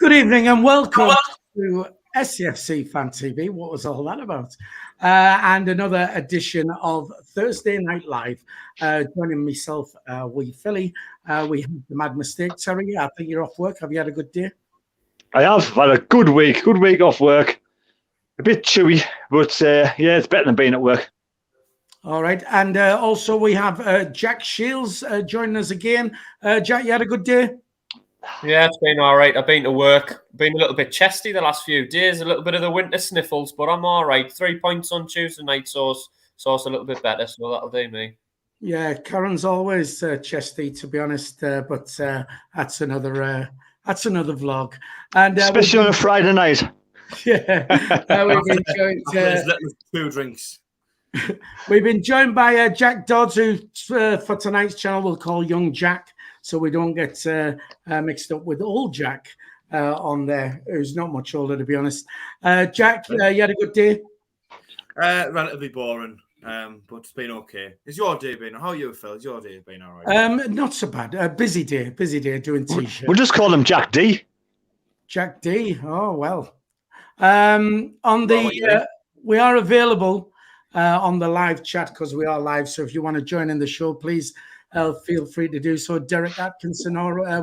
Good evening and welcome to SAFC Fan TV. What was all that about? And another edition of Thursday Night Live. Joining myself, wee Philly. We have the Mad Mistake. Terry, I think you're off work. Have you had a good day? I have had a good week off work. A bit chewy, but yeah, it's better than being at work. All right. And also we have Jack Shields joining us again. Jack, you had a good day? Yeah, it's been all right. I've been to work, been a little bit chesty the last few days, a little bit of the winter sniffles, but I'm all right. 3 points on Tuesday night, so it's a little bit better, so that'll do me. Yeah, Karen's always chesty, to be honest, but that's another vlog. And especially on a Friday night. Yeah, we've been joined. Two drinks. We've been joined by Jack Dodds, who for tonight's channel we'll call Young Jack, so we don't get mixed up with Old Jack on there, who's not much older, to be honest. Jack, you had a good day? Relatively boring, but it's been okay. Is your day been? How are you, Phil? Has your day been all right? Not so bad. Busy day doing t-shirts. We'll just call him Jack D. Jack D. Oh well. We are available on the live chat because we are live. So if you want to join in the show, please feel free to do so. Derek Atkinson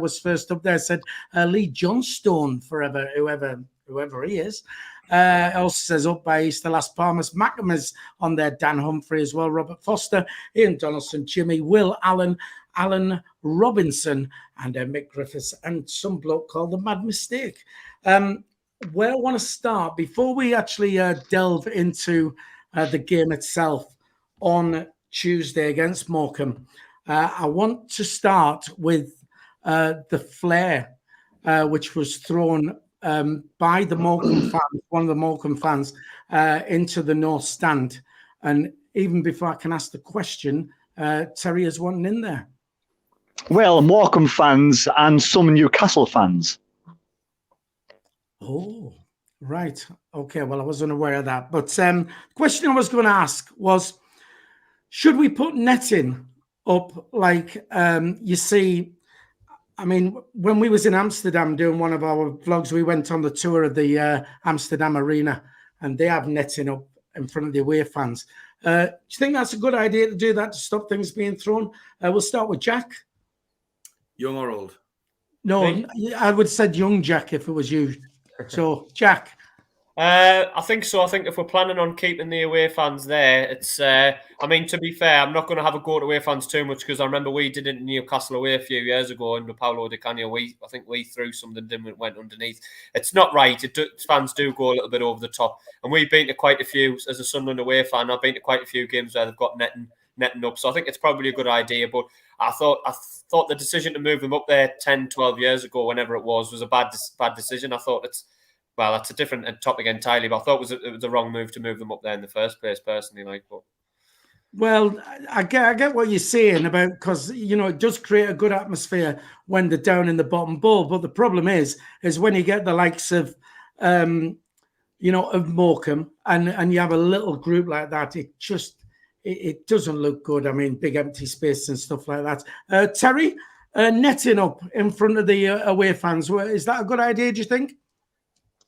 was first up there. Said Lee Johnstone forever, whoever he is. Also says up by Easter Las Palmas. Mackham is on there. Dan Humphrey as well. Robert Foster, Ian Donaldson, Jimmy, Will Allen, Alan Robinson, and Mick Griffiths, and some bloke called the Mad Mistake. Where I want to start before we actually delve into the game itself on Tuesday against Morecambe, I want to start with the flare which was thrown by the Morecambe fans, one of the Morecambe fans, into the North Stand. And even before I can ask the question, Terry is wanting in there. Well, Morecambe fans and some Newcastle fans. Oh, right. Okay, well, I wasn't aware of that. But the question I was going to ask was, should we put netting up like you see? I mean, when we was in Amsterdam doing one of our vlogs, we went on the tour of the Amsterdam Arena, and they have netting up in front of the away fans. Do you think that's a good idea to do that to stop things being thrown? We'll start with Jack. Young or old? No, I would have said young Jack if it was you. So, Jack. I think so. I think if we're planning on keeping the away fans there, it's. I mean, to be fair, I'm not going to have a go at away fans too much because I remember we did it in Newcastle away a few years ago in the Paulo Di Canio. I think we threw something, then it went underneath. It's not right. Fans do go a little bit over the top, and we've been to quite a few as a Sunderland away fan. I've been to quite a few games where they've got netting up, so I think it's probably a good idea. But I thought the decision to move them up there 10, 12 years ago, whenever it was a bad decision. I thought that's a different topic entirely, but I thought it was a wrong move to move them up there in the first place, personally. Well, I get what you're saying about, because it does create a good atmosphere when they're down in the bottom bowl. But the problem is when you get the likes of of Morecambe and you have a little group like that, it doesn't look good. I mean, big empty space and stuff like that. Terry, netting up in front of the away fans, is that a good idea, do you think?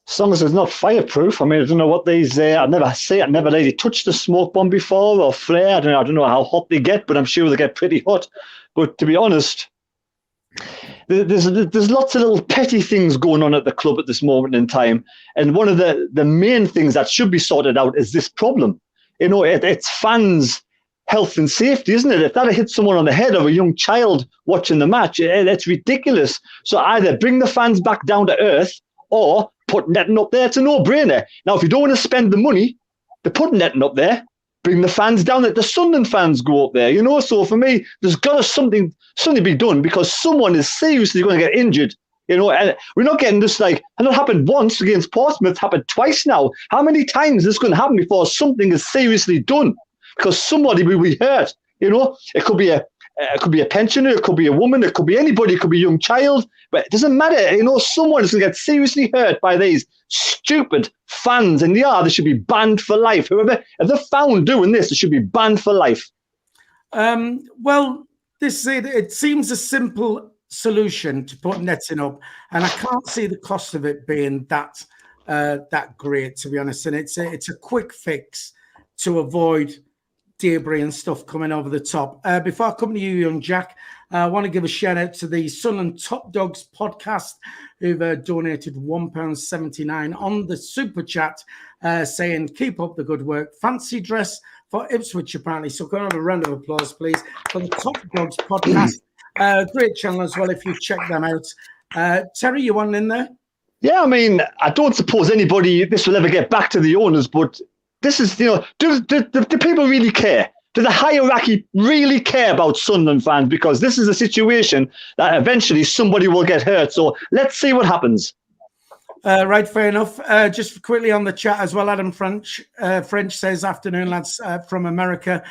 As long as it's not fireproof. I mean, I don't know what these. I've never really touched the smoke bomb before or flare. I don't know how hot they get, but I'm sure they get pretty hot. But to be honest, there's lots of little petty things going on at the club at this moment in time, and one of the main things that should be sorted out is this problem. It's fans' health and safety, isn't it? If that hits someone on the head of a young child watching the match, it's ridiculous. So either bring the fans back down to earth or put netting up there. It's a no-brainer. Now, if you don't want to spend the money to put netting up there, bring the fans down. Let the Sunderland fans go up there. So for me, there's got to something be done because someone is seriously going to get injured. And we're not getting this and it happened once against Portsmouth. It's happened twice now. How many times is this going to happen before something is seriously done? Because somebody will be hurt. It could be a pensioner, it could be a woman, it could be anybody, it could be a young child, but it doesn't matter. Someone is going to get seriously hurt by these stupid fans, and they should be banned for life. If they're found doing this, they should be banned for life. Well, it seems as simple solution to put netting up, and I can't see the cost of it being that great, to be honest. And it's a quick fix to avoid debris and stuff coming over the top. Before I come to you, young Jack, I want to give a shout out to the Sunderland Top Dogs podcast, who've donated £1.79 on the super chat, saying keep up the good work. Fancy dress for Ipswich, apparently. So can I have a round of applause, please, for the Top Dogs podcast. Great channel as well if you check them out. Terry, you want in there? Yeah, I mean, I don't suppose this will ever get back to the owners, but this is, do people really care? Do the hierarchy really care about Sunderland fans? Because this is a situation that eventually somebody will get hurt. So let's see what happens. Right, fair enough. Just quickly on the chat as well, Adam French says, afternoon, lads, from America.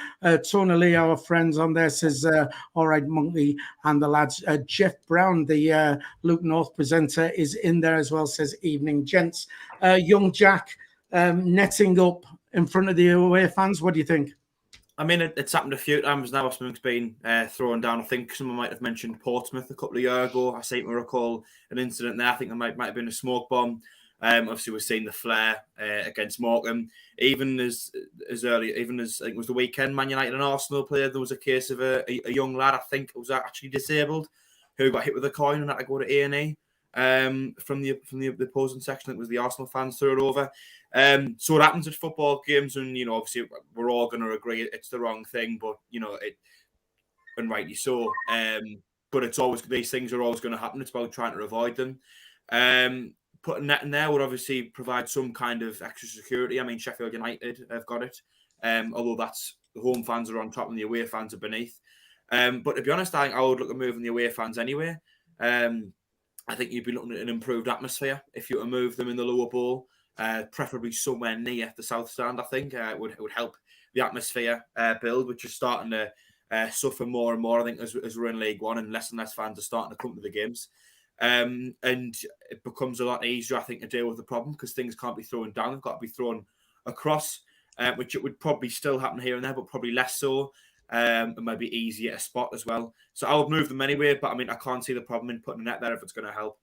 Tony Lee, our friends on there, says, all right, Monkey and the lads. Jeff Brown, the Luke North presenter, is in there as well, says, evening, gents. Young Jack, netting up in front of the away fans. What do you think? I mean, it's happened a few times now. Something's been thrown down. I think someone might have mentioned Portsmouth a couple of years ago. I seem to recall an incident there. I think there might have been a smoke bomb. Obviously, we've seen the flare against Morecambe. Even as early, I think it was the weekend, Man United and Arsenal played. There was a case of a young lad, I think it was actually disabled, who got hit with a coin and had to go to A&E from the opposing section. It was the Arsenal fans threw it over. So it happens at football games, and obviously we're all going to agree it's the wrong thing, but and rightly so. But it's always, these things are always going to happen. It's about trying to avoid them. Putting net in there would obviously provide some kind of extra security. I mean, Sheffield United have got it, although that's the home fans are on top and the away fans are beneath. But to be honest, I think I would look at moving the away fans anyway. I think you'd be looking at an improved atmosphere if you were to move them in the lower bowl. Preferably somewhere near the south stand. I think it would help the atmosphere build, which is starting to suffer more and more. I think as we're in League One and less fans are starting to come to the games, and it becomes a lot easier, I think, to deal with the problem because things can't be thrown down; they've got to be thrown across, which it would probably still happen here and there, but probably less so. It might be easier to spot as well. So I would move them anyway, but I mean, I can't see the problem in putting a net there if it's going to help.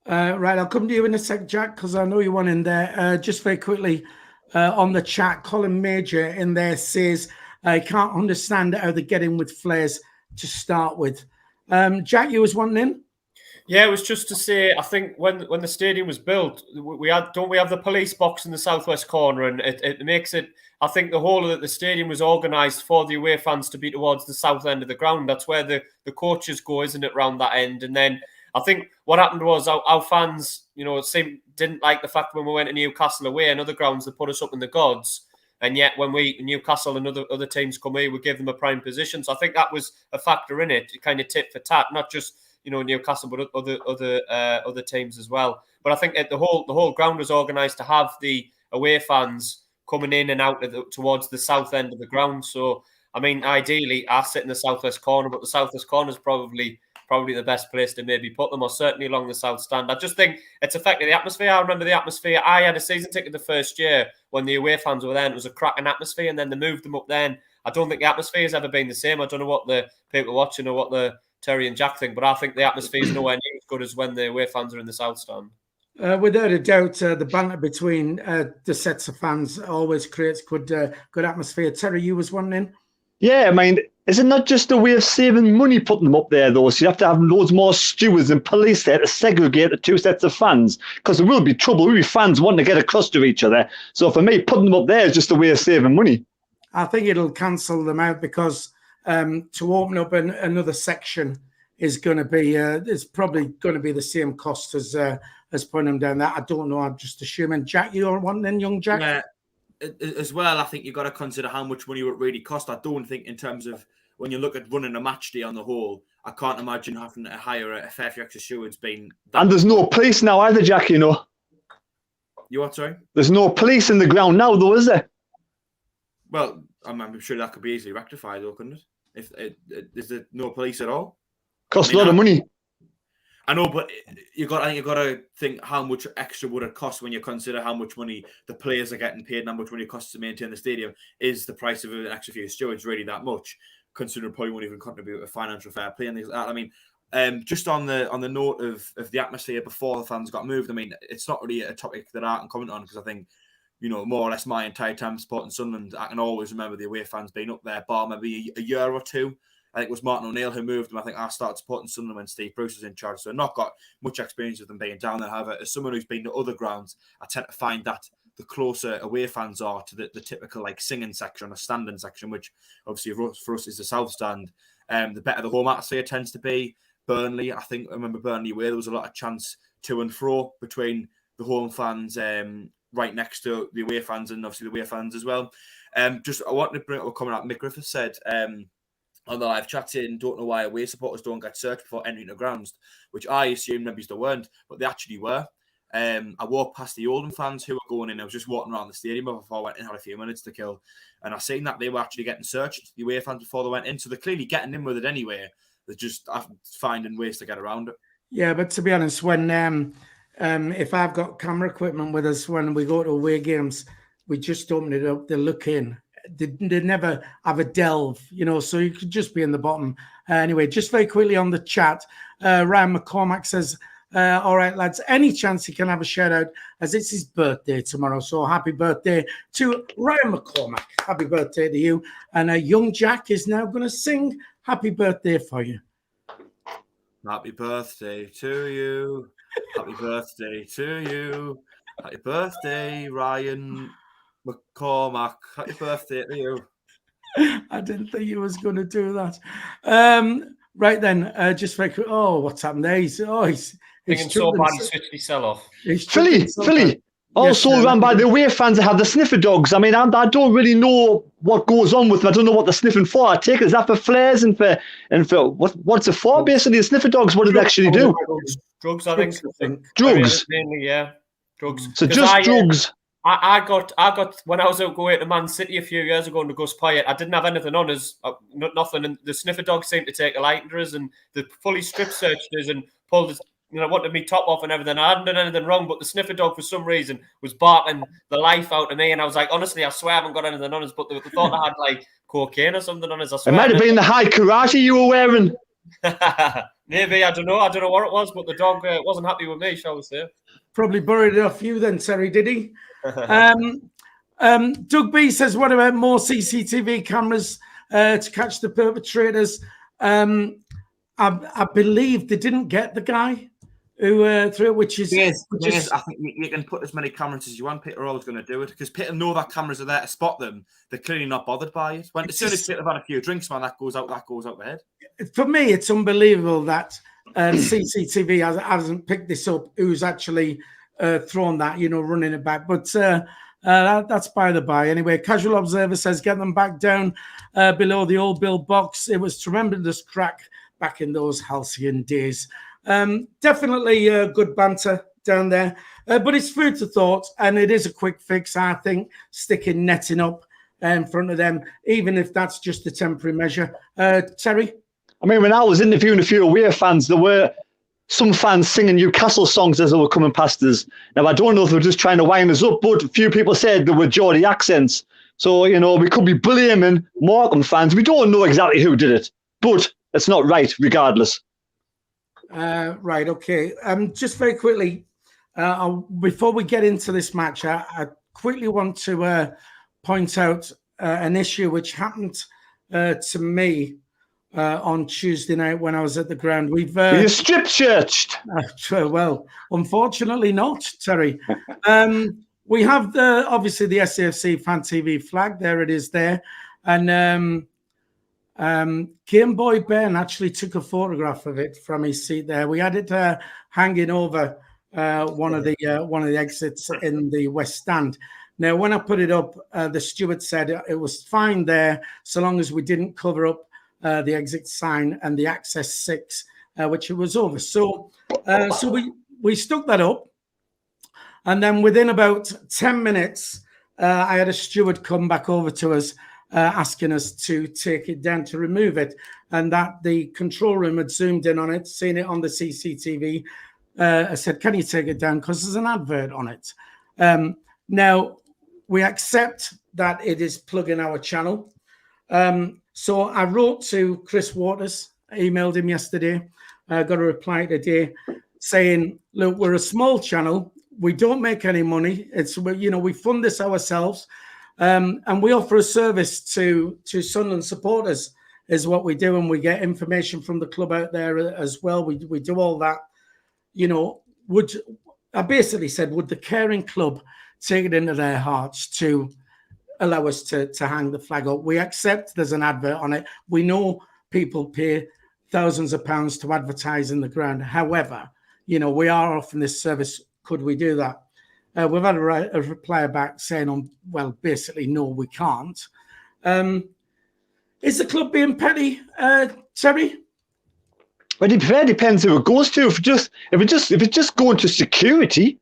Right, I'll come to you in a sec, Jack, because I know you want in there. Just very quickly on the chat, Colin Major in there says, I can't understand how they get in with flares to start with. Jack, you was wanting in? Yeah, it was just to say, I think when the stadium was built, we have the police box in the southwest corner, and it makes it. I think the whole of the stadium was organised for the away fans to be towards the south end of the ground. That's where the coaches go, isn't it, round that end? And then I think what happened was our fans, didn't like the fact when we went to Newcastle away and other grounds, they put us up in the gods. And yet when Newcastle and other teams come here, we give them a prime position. So I think that was a factor in it, kind of tit for tat, not just Newcastle, but other teams as well. But I think the whole ground was organised to have the away fans coming in and out towards the south end of the ground. So I mean, ideally, I sit in the southwest corner, but the southwest corner is probably the best place to maybe put them, or certainly along the south stand. I just think it's affected the atmosphere. I remember the atmosphere. I had a season ticket the first year when the away fans were there, and it was a cracking atmosphere, and then they moved them up then. I don't think the atmosphere has ever been the same. I don't know what the people watching or what the Terry and Jack think, but I think the atmosphere is nowhere near as good as when the away fans are in the south stand. Without a doubt, the banter between the sets of fans always creates good atmosphere. Terry, you was one in? Yeah, I mean, is it not just a way of saving money putting them up there, though? So you have to have loads more stewards and police there to segregate the two sets of fans, because there will be trouble. There will be fans wanting to get across to each other. So for me, putting them up there is just a way of saving money. I think it'll cancel them out because to open up another section is going to be it's probably going to be the same cost as putting them down there. I don't know. I'm just assuming. Jack, you're one then, young Jack? Yeah. As well, I think you've got to consider how much money it would really cost. I don't think in terms of when you look at running a match day on the whole, I can't imagine having to hire a fair few extra stewards being... And there's no police now either, Jack, You what, sorry? There's no police in the ground now, though, is there? Well, I'm sure that could be easily rectified, though, couldn't it? Is there no police at all? Costs a lot of money. I know, but you got to think how much extra would it cost when you consider how much money the players are getting paid and how much money it costs to maintain the stadium. Is the price of an extra few stewards really that much? Considering probably won't even contribute to financial fair play and things like that. I mean, Just on the note of the atmosphere before the fans got moved, I mean, it's not really a topic that I can comment on because I think, more or less my entire time supporting Sunderland, I can always remember the away fans being up there, bar maybe a year or two. I think it was Martin O'Neill who moved them. I think I started supporting Sunderland when Steve Bruce was in charge, so I've not got much experience of them being down there. However, as someone who's been to other grounds, I tend to find that the closer away fans are to the typical singing section or standing section, which obviously for us is the south stand, the better the home atmosphere tends to be. Burnley, I remember Burnley where there was a lot of chance to and fro between the home fans right next to the away fans and obviously the away fans as well. I wanted to bring up a comment that Mick Griffith said on the live chat saying, don't know why away supporters don't get searched before entering the grounds, which I assumed maybe they weren't, but they actually were. I walked past the Oldham fans who were going in. I was just walking around the stadium before I went in, had a few minutes to kill, and I seen that they were actually getting searched, the away fans, before they went in, so they're clearly getting in with it anyway. They're just finding ways to get around it. Yeah, but to be honest, when if I've got camera equipment with us when we go to away games, we just open it up, they look in. They never have a delve, so you could just be in the bottom. Anyway, just very quickly on the chat, Ryan McCormack says, all right, lads, any chance he can have a shout out as it's his birthday tomorrow. So happy birthday to Ryan McCormack. Happy birthday to you. And young Jack is now going to sing happy birthday for you. Happy birthday to you. Happy birthday to you. Happy birthday, Ryan McCormack. Happy birthday to you. I didn't think you was going to do that. Right then, just very quick. Oh, what's happened there? He's so bad he switched his cell off. Philly. Also run by the away fans that have the sniffer dogs. I mean, I don't really know what goes on with them. I don't know what they're sniffing for. I take it, is that for flares and for what's it for? Basically, the sniffer dogs, what do they actually do? Drugs, I think. Drugs. Mainly, yeah. Drugs. So just drugs. I got when I was out going to Man City a few years ago in the Gus Poyet, I didn't have anything on us, nothing, and the sniffer dogs seemed to take a liking to us, and they fully strip searched us and pulled us, wanted me top off and everything. I hadn't done anything wrong, but the sniffer dog for some reason was barking the life out of me, and I was like, honestly, I swear I haven't got anything on us, but they thought I had cocaine or something on us. I swear it might have been the high karate you were wearing. Maybe, I don't know what it was, but the dog wasn't happy with me, shall we say. Probably buried it off you then, Terry, did he? Doug B says, what about more CCTV cameras to catch the perpetrators? I believe they didn't get the guy who threw it, which is... I think you can put as many cameras as you want. Peter are always going to do it because Peter know that cameras are there to spot them. They're clearly not bothered by it. As soon as Peter have had a few drinks, man, that goes out the head. For me, it's unbelievable that CCTV hasn't picked this up, who's actually thrown that, running it back. But that's by the by. Anyway, Casual Observer says, get them back down below the old Bill box. It was tremendous crack back in those halcyon days. Definitely good banter down there. But it's food for thought, and it is a quick fix, I think, sticking netting up in front of them, even if that's just a temporary measure. Terry? I mean, when I was interviewing a few away fans, there were some fans singing Newcastle songs as they were coming past us. Now, I don't know if they were just trying to wind us up, but a few people said they were Geordie accents. So, we could be blaming Morecambe fans. We don't know exactly who did it, but it's not right, regardless. Right, okay. Just very quickly, before we get into this match, I quickly want to point out an issue which happened to me on Tuesday night when I was at the ground. Were you strip-searched? Well, unfortunately not, Terry. We have obviously the SAFC Fan TV flag. There it is there. And Game Boy Ben actually took a photograph of it from his seat there. We had it hanging over one of the exits in the West Stand. Now, when I put it up, the steward said it was fine there so long as we didn't cover up the exit sign and the access 6, which it was over. So we stuck that up, and then within about 10 minutes, I had a steward come back over to us asking us to take it down, to remove it, and that the control room had zoomed in on it, seen it on the CCTV. I said, can you take it down? Because there's an advert on it. Now, we accept that it is plugging our channel. So I wrote to Chris Waters, emailed him yesterday, got a reply today saying, look, we're a small channel. We don't make any money. We fund this ourselves. And we offer a service to Sunderland supporters is what we do. And we get information from the club out there as well. We do all that. I basically said, would the caring club take it into their hearts to allow us to hang the flag up? We accept there's an advert on it. We know people pay thousands of pounds to advertise in the ground. However, we are offering this service. Could we do that? We've had a reply back saying, basically, no, we can't. Is the club being petty, Terry? Well, it depends who it goes to. If it's just going to security,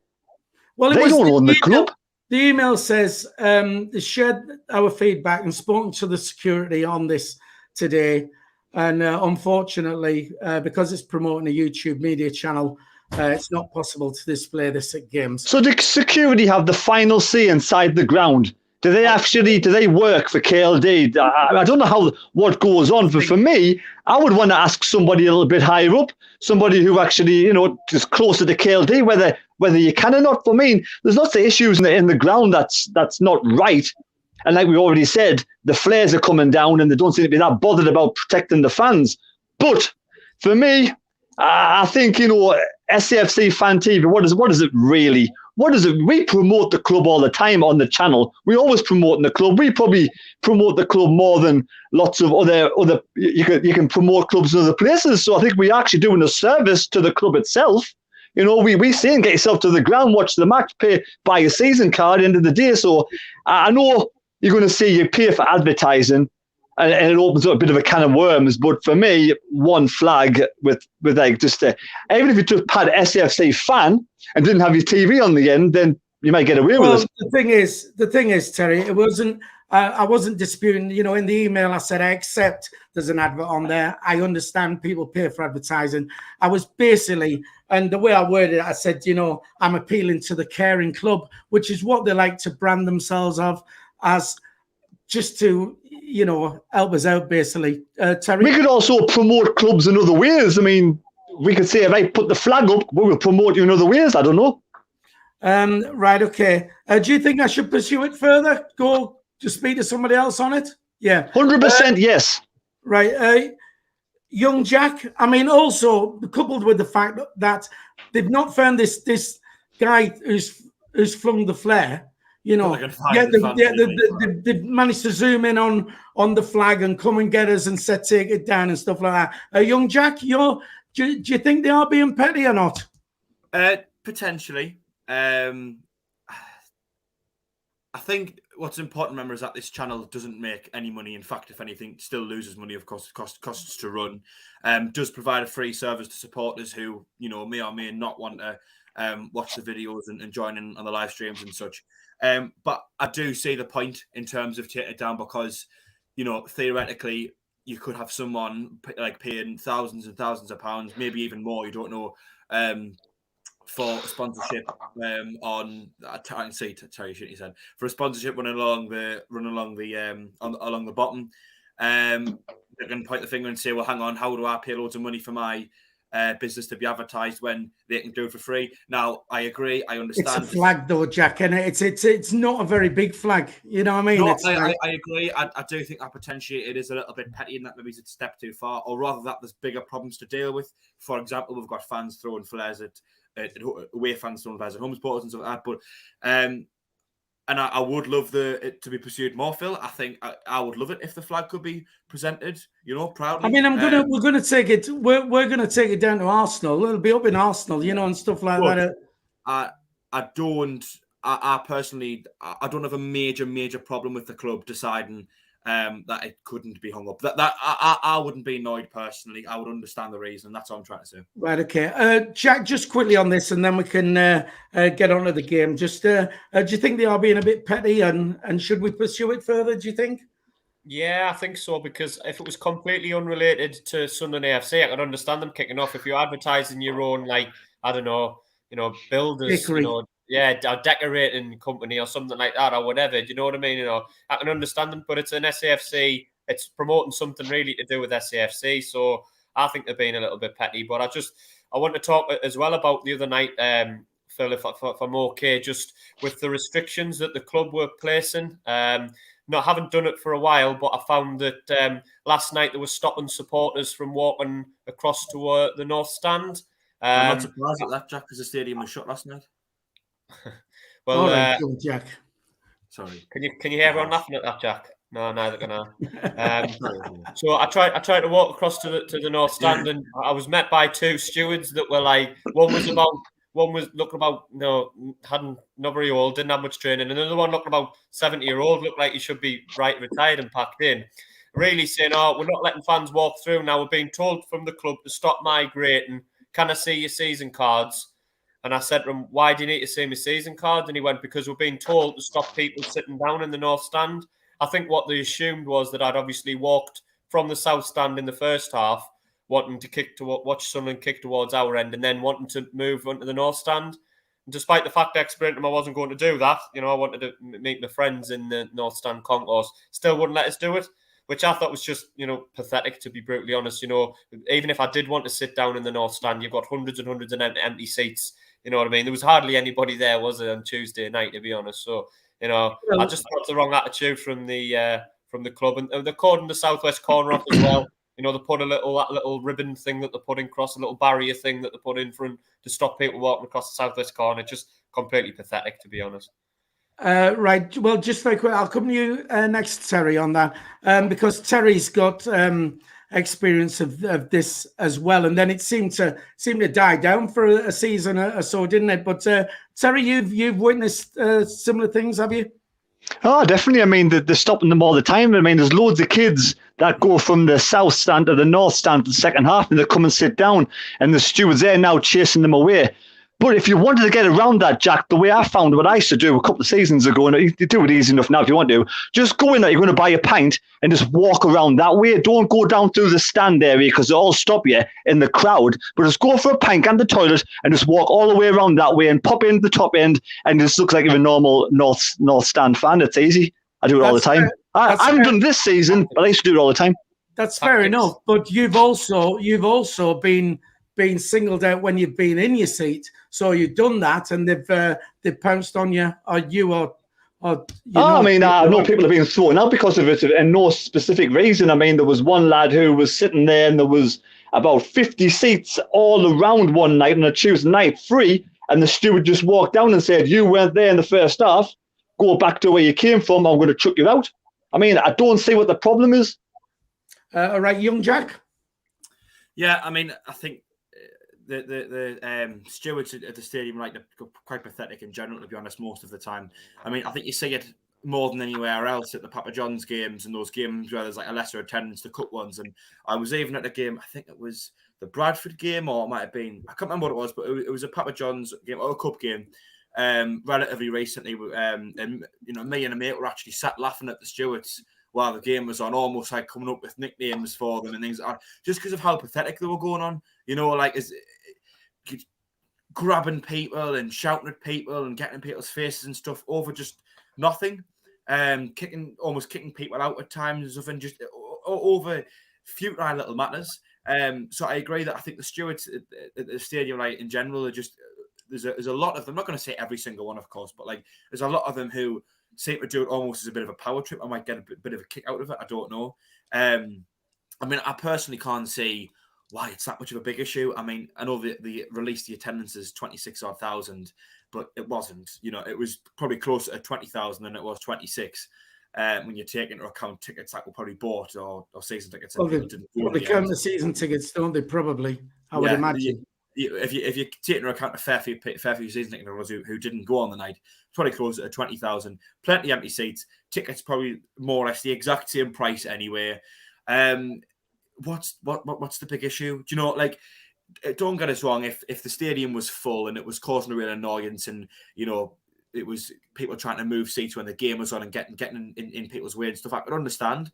they don't own the club. The email says they shared our feedback and spoken to the security on this today. And unfortunately, because it's promoting a YouTube media channel, it's not possible to display this at games. So the security have the final say inside the ground. Do they work for KLD? I don't know what goes on, but for me, I would want to ask somebody a little bit higher up, somebody who actually, is closer to KLD, whether you can or not. For me, there's lots of issues in the ground that's not right. And like we already said, the flares are coming down and they don't seem to be that bothered about protecting the fans. But for me, I think, SAFC Fan TV, what is it really? What is it? We promote the club all the time on the channel. We always promote the club. We probably promote the club more than lots of other. You can promote clubs in other places. So I think we're actually doing a service to the club itself. We say and get yourself to the ground, watch the match, buy a season card, end of the day. So I know you're going to see you pay for advertising, and it opens up a bit of a can of worms. But for me, one flag with like just even if you just had SAFC Fan and didn't have your TV on the end, then you might get away with it. The thing is, Terry, it wasn't. I wasn't disputing. In the email, I said I accept there's an advert on there. I understand people pay for advertising. I was basically, and the way I worded it, I said, I'm appealing to the caring club, which is what they like to brand themselves as, just to help us out, basically. Terry, we could also promote clubs in other ways. I mean, we could say, if I put the flag up, we will promote you in other ways. I don't know. Right, okay. Do you think I should pursue it further? Go to speak to somebody else on it? Yeah. 100% yes. Right. Young Jack, I mean, also coupled with the fact that they've not found this guy who's flung the flare. They've managed to zoom in on the flag and come and get us and take it down and stuff like that. Young Jack, do you think they are being petty or not? Potentially. I think what's important to remember is that this channel doesn't make any money. In fact, if anything, still loses money. Of course, costs to run. Does provide a free service to supporters who may or may not want to watch the videos and join in on the live streams and such. But I do see the point in terms of taking it down because, theoretically, you could have someone like paying thousands and thousands of pounds, maybe even more. You don't know. For sponsorship on I can see Terry Shitty said for a sponsorship running along the bottom. They can point the finger and say, well, hang on, how do I pay loads of money for my business to be advertised when they can do it for free? Now, I agree. I understand. It's a flag, though, Jack, and it's not a very big flag. You know what I mean? No, I agree. I do think that potentially it is a little bit petty and that maybe it's a step too far, or rather that there's bigger problems to deal with. For example, we've got fans throwing flares at away fans throwing flares at home supporters and stuff like that. But and I would love it to be pursued more, Phil. I think I would love it if the flag could be presented, proudly. I mean, we're gonna take it. We're gonna take it down to Arsenal. It'll be up in Arsenal, and stuff like that. I personally don't have a major problem with the club deciding that it couldn't be hung up. That I wouldn't be annoyed personally. I would understand the reason. That's what I'm trying to say. Right. Okay. Jack, just quickly on this, and then we can get on to the game. Just do you think they are being a bit petty, and should we pursue it further? Do you think? Yeah, I think so, because if it was completely unrelated to Sunderland AFC, I could understand them kicking off. If you're advertising your own, like, I don't know, builders, a decorating company or something like that, or whatever. Do you know what I mean? I can understand them, but it's an SAFC. It's promoting something really to do with SAFC. So I think they're being a little bit petty. But I want to talk as well about the other night, Phil, if I'm okay, just with the restrictions that the club were placing. No, I haven't done it for a while, but I found that last night they were stopping supporters from walking across to the North Stand. I'm not surprised at that, Jack, because the stadium was shut last night. Well, all right, Jack. Sorry. Can you hear everyone laughing at that, Jack? No, neither can I. So I tried to walk across to the North Stand, and I was met by two stewards that were like, one was looking about, hadn't not very old, didn't have much training, and another one looking about 70-year-old, looked like he should be retired and packed in. Really saying, "Oh, we're not letting fans walk through now. We're being told from the club to stop migrating. Can I see your season cards?" And I said to him, "Why do you need to see my season cards?" And he went, "Because we're being told to stop people sitting down in the North Stand." I think what they assumed was that I'd obviously walked from the South Stand in the first half, wanting to watch Sunderland kick towards our end, and then wanting to move onto the North Stand. And despite the fact I explained to them I wasn't going to do that, I wanted to meet my friends in the North Stand concourse, still wouldn't let us do it, which I thought was just, pathetic, to be brutally honest. Even if I did want to sit down in the North Stand, you've got hundreds and hundreds of empty seats. You know what I mean? There was hardly anybody there, was there, on Tuesday night, to be honest? So, I just thought it was the wrong attitude from the club. And they're calling the Southwest Corner off as well. They put that little ribbon thing that they put in across, a little barrier thing that they put in front to stop people walking across the Southwest Corner. Just completely pathetic, to be honest. Right. Well, just very quick, I'll come to you next, Terry, on that, because Terry's got experience of this as well, and then it seemed to die down for a season or so, didn't it? But Terry, you've witnessed similar things, have you? Oh, definitely. I mean, they're stopping them all the time. I mean, there's loads of kids that go from the South Stand to the North Stand for the second half, and they come and sit down, and the stewards there now chasing them away. But if you wanted to get around that, Jack, the way I found what I used to do a couple of seasons ago, and you do it easy enough now if you want to, just go in there, you're going to buy a pint, and just walk around that way. Don't go down through the stand area because they'll all stop you in the crowd. But just go for a pint and the toilet and just walk all the way around that way and pop into the top end, and it just looks like you're a normal North Stand fan. It's easy. I do it all the time. I haven't done this season, but I used to do it all the time. That's fair enough. But you've also been singled out when you've been in your seat, so you've done that, and they've pounced on you, or you, or I mean, I know people have been thrown out because of it, and no specific reason. I mean, there was one lad who was sitting there, and there was about 50 seats all around one night on a Tuesday night, free, and the steward just walked down and said, "You weren't there in the first half. Go back to where you came from. I'm going to chuck you out." I mean, I don't see what the problem is. All right, young Jack. Yeah, I mean, I think the stewards at the stadium are quite pathetic in general, to be honest, most of the time. I mean, I think you see it more than anywhere else at the Papa John's games and those games where there's a lesser attendance, the cup ones. And I was even at a game, I think it was the Bradford game, or it might have been, I can't remember what it was, but it was a Papa John's game or a cup game relatively recently. And me and a mate were actually sat laughing at the stewards while the game was on, almost like coming up with nicknames for them and things, just because of how pathetic they were going on. Grabbing people and shouting at people and getting in people's faces and stuff over just nothing, almost kicking people out at times and stuff, and just over futile little matters. So I agree that I think the stewards at the stadium, in general, are just there's a lot of them. I'm not going to say every single one, of course, but there's a lot of them who seem to do it almost as a bit of a power trip. I might get a bit of a kick out of it. I don't know. I mean, I personally can't see why it's that much of a big issue. I mean, I know the released the attendance is 26,000, but it wasn't. It was probably closer to 20,000 than it was 26. When you take into account tickets that were probably bought or season tickets. Well, they count the season tickets, don't they? Probably, I would imagine. If you take into account a fair few season ticket holders who didn't go on the night, probably closer to 20,000. Plenty empty seats. Tickets probably more or less the exact same price anyway. What's the big issue? Do you know, don't get us wrong, if the stadium was full and it was causing a real annoyance and, it was people trying to move seats when the game was on and getting in people's way and stuff, I could understand.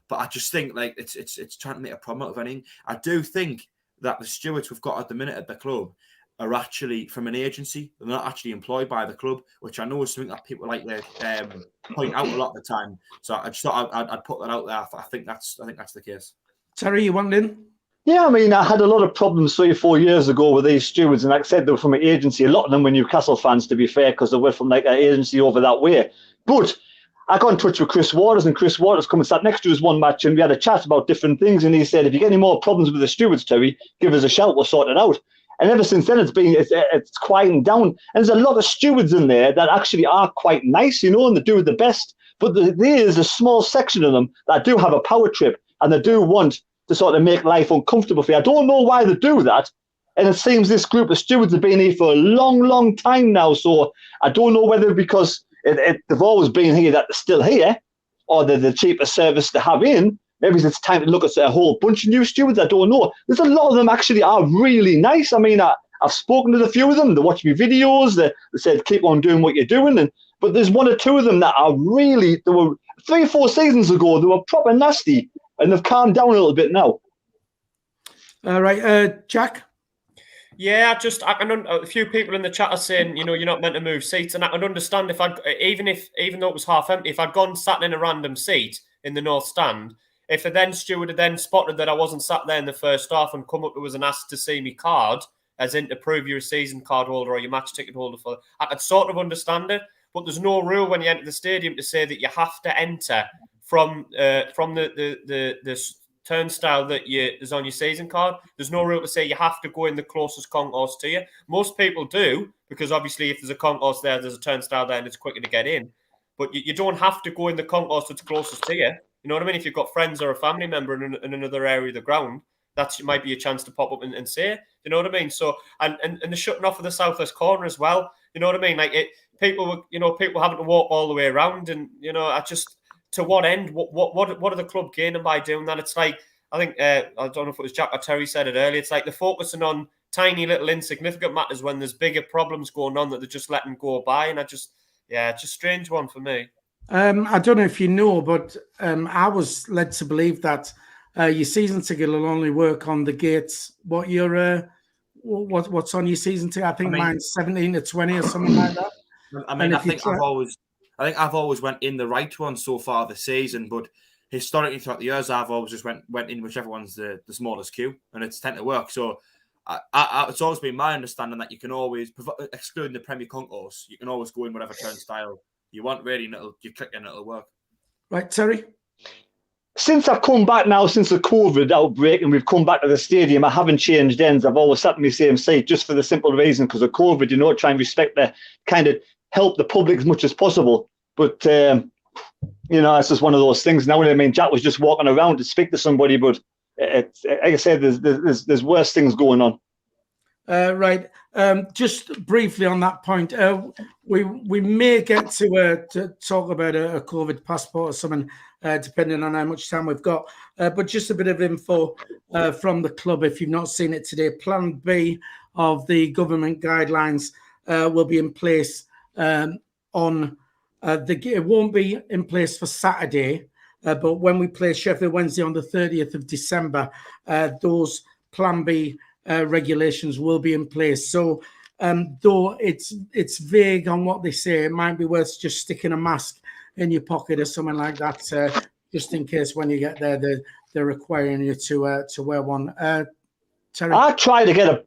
But I just think it's trying to make a problem out of anything. I do think that the stewards we've got at the minute at the club are actually from an agency. They're not actually employed by the club, which I know is something that people like to point out a lot of the time. So I just thought I'd put that out there. I think that's the case. Terry, you want in? Yeah, I mean, I had a lot of problems 3 or 4 years ago with these stewards, and like I said, they were from an agency. A lot of them were Newcastle fans, to be fair, because they were from like an agency over that way. But I got in touch with Chris Waters, and Chris Waters come and sat next to us one match, and we had a chat about different things. And he said, "If you get any more problems with the stewards, Terry, give us a shout. We'll sort it out." And ever since then, it's quieting down. And there's a lot of stewards in there that actually are quite nice, and they do the best. But there is a small section of them that do have a power trip, and they do want to sort of make life uncomfortable for you. I don't know why they do that. And it seems this group of stewards have been here for a long, long time now. So I don't know whether because they've always been here that they're still here, or they're the cheapest service to have in. Maybe it's time to look at a whole bunch of new stewards. I don't know. There's a lot of them actually are really nice. I mean, I've spoken to a few of them. They watch my videos. They said, keep on doing what you're doing. But there's 1 or 2 of them that are really, they were 3 or 4 seasons ago, they were proper nasty. And they've calmed down a little bit now. All right, Jack? Yeah, a few people in the chat are saying, you're not meant to move seats, and I can understand if even though it was half empty, if I'd gone sat in a random seat in the north stand, if the steward had then spotted that I wasn't sat there in the first half and come up to us and asked to see me card, as in to prove you're a season card holder or your match ticket holder, I could sort of understand it, but there's no rule when you enter the stadium to say that you have to enter from the turnstile that is on your season card. There's no rule to say you have to go in the closest concourse to you. Most people do, because obviously if there's a concourse there, there's a turnstile there and it's quicker to get in. But you don't have to go in the concourse that's closest to you. You know what I mean? If you've got friends or a family member in another area of the ground, that might be a chance to pop up and say, you know what I mean? So, and the shutting off of the southwest corner as well, you know what I mean? Like people having to walk all the way around, and to what end? What are the club gaining by doing that? It's like, I think, I don't know if it was Jack or Terry said it earlier, it's like they're focusing on tiny little insignificant matters when there's bigger problems going on that they're just letting go by. And it's just a strange one for me. I don't know if you know, but I was led to believe that your season ticket will only work on the gates. What's on your season ticket? I think mine's 17 to 20 or something like that. I mean, I think I've always went in the right one so far this season, but historically throughout the years, I've always just went in whichever one's the smallest queue, and it's tend to work. So it's always been my understanding that you can always, excluding the Premier Concourse, you can always go in whatever turnstile you want, really, and you click in, it'll work. Right, Terry? Since I've come back now, since the COVID outbreak, and we've come back to the stadium, I haven't changed ends. I've always sat in my same seat just for the simple reason, because of COVID, try and respect the kind of help the public as much as possible. But, it's just one of those things. Now, I mean, Jack was just walking around to speak to somebody, but it's, like I said, there's worse things going on. Right. Just briefly on that point, we may get to talk about a COVID passport or something, depending on how much time we've got. But just a bit of info from the club, if you've not seen it today. Plan B of the government guidelines will be in place it won't be in place for Saturday, but when we play Sheffield Wednesday on the 30th of December, those Plan B regulations will be in place. So though it's vague on what they say, it might be worth just sticking a mask in your pocket or something like that, just in case when you get there they're requiring you to wear one. Terry? I tried to get a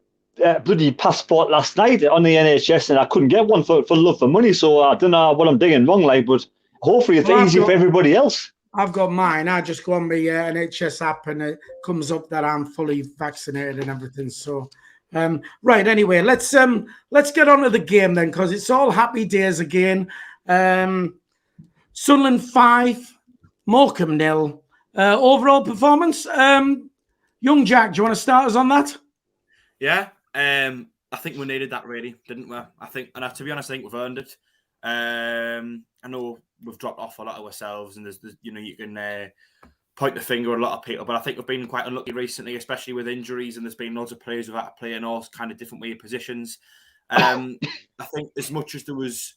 bloody passport last night on the NHS, and I couldn't get one for love for money. So I don't know what I'm doing wrong, but hopefully it's easy for everybody else. I've got mine. I just go on the NHS app and it comes up that I'm fully vaccinated and everything. So, right. Anyway, let's get on to the game then, because it's all happy days again. Sunderland 5, Morecambe 0. Overall performance. Young Jack, do you want to start us on that? Yeah. I think we needed that, really, didn't we? I think, and to be honest, I think we've earned it. I know we've dropped off a lot of ourselves, and there's you can point the finger at a lot of people, but I think we've been quite unlucky recently, especially with injuries, and there's been loads of players who've had to play in all kind of different weird positions. I think as much as there was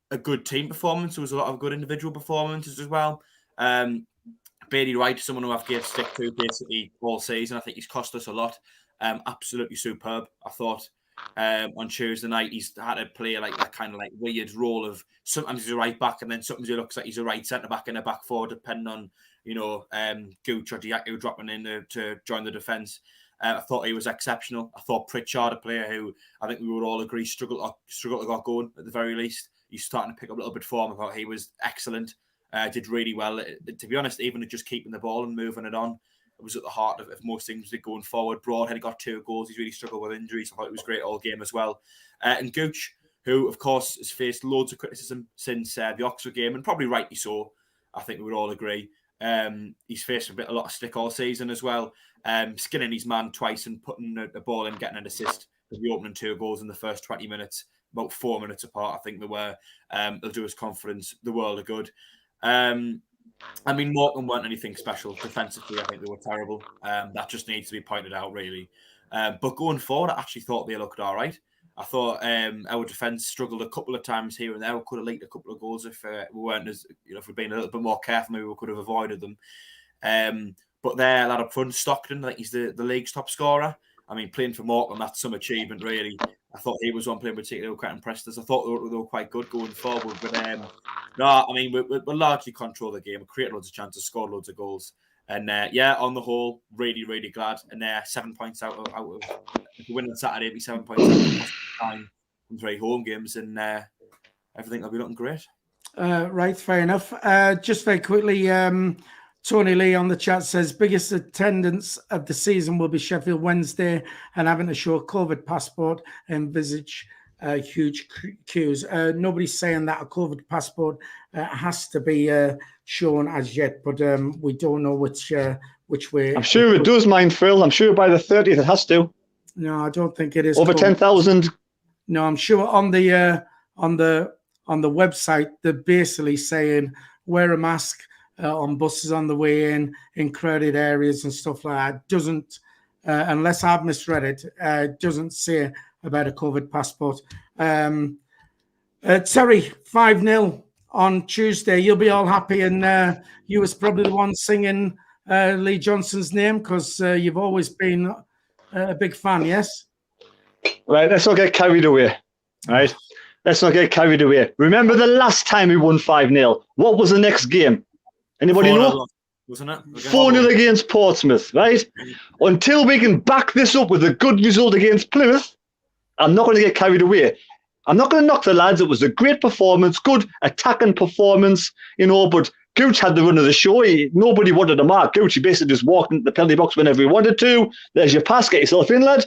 a good team performance, there was a lot of good individual performances as well. Bailey Wright, someone who I've gave stick to basically all season. I think he's cost us a lot. Absolutely superb, I thought. On Tuesday night, he's had to play like that kind of like weird role of sometimes he's a right back, and then sometimes he looks like he's a right centre back and a back four, depending on Gooch or Diaco dropping in to join the defence. I thought he was exceptional. I thought Pritchard, a player who I think we would all agree struggled to get going at the very least. He's starting to pick up a little bit of form. I thought he was excellent. Did really well. To be honest, even just keeping the ball and moving it on, it was at the heart of most things going forward. Broadhead got 2 goals. He's really struggled with injuries. I thought it was great all game as well. And Gooch, who, of course, has faced loads of criticism since the Oxford game, and probably rightly so. I think we would all agree. He's faced a lot of stick all season as well. Skinning his man twice and putting the ball in, getting an assist with the opening 2 goals in the first 20 minutes, about 4 minutes apart, I think they were. They'll do his confidence the world of good. I mean, Morecambe weren't anything special defensively. I think they were terrible. That just needs to be pointed out, really. But going forward, I actually thought they looked all right. I thought our defence struggled a couple of times here and there. We could have leaked a couple of goals if we weren't as, if we'd been a little bit more careful, maybe we could have avoided them. But there, lad up front, Stockton, I think he's the league's top scorer. I mean, playing for Morecambe, that's some achievement, really. I thought he was one playing particularly quite impressed us. I thought they were quite good going forward. But no, I mean, we largely control the game. We created loads of chances, scored loads of goals. And on the whole, really, really glad. And 7 points out of if we win on Saturday, it'll be 7 points out of 9 from 3 home games. And everything will be looking great. Right, fair enough. Just very quickly, Tony Lee on the chat says biggest attendance of the season will be Sheffield Wednesday and having to show a COVID passport, envisage huge queues. Nobody's saying that a COVID passport has to be shown as yet, but we don't know which way. I'm sure it does, mind Phil. I'm sure by the 30th it has to. No, I don't think it is. Over 10,000. No, I'm sure on the website they're basically saying wear a mask on buses on the way in crowded areas and stuff like that. Doesn't, unless I've misread it, doesn't say about a COVID passport. Terry, 5-0 on Tuesday. You'll be all happy, and you was probably the one singing Lee Johnson's name because you've always been a big fan, yes? Right, let's not get carried away. Right? Let's not get carried away. Remember the last time we won 5-0? What was the next game? Anybody know? Wasn't it? 4-0 against Portsmouth, right? Until we can back this up with a good result against Plymouth, I'm not going to get carried away. I'm not going to knock the lads. It was a great performance, good attacking performance, but Gooch had the run of the show. Nobody wanted to mark Gooch. He basically just walked into the penalty box whenever he wanted to. There's your pass, get yourself in, lad.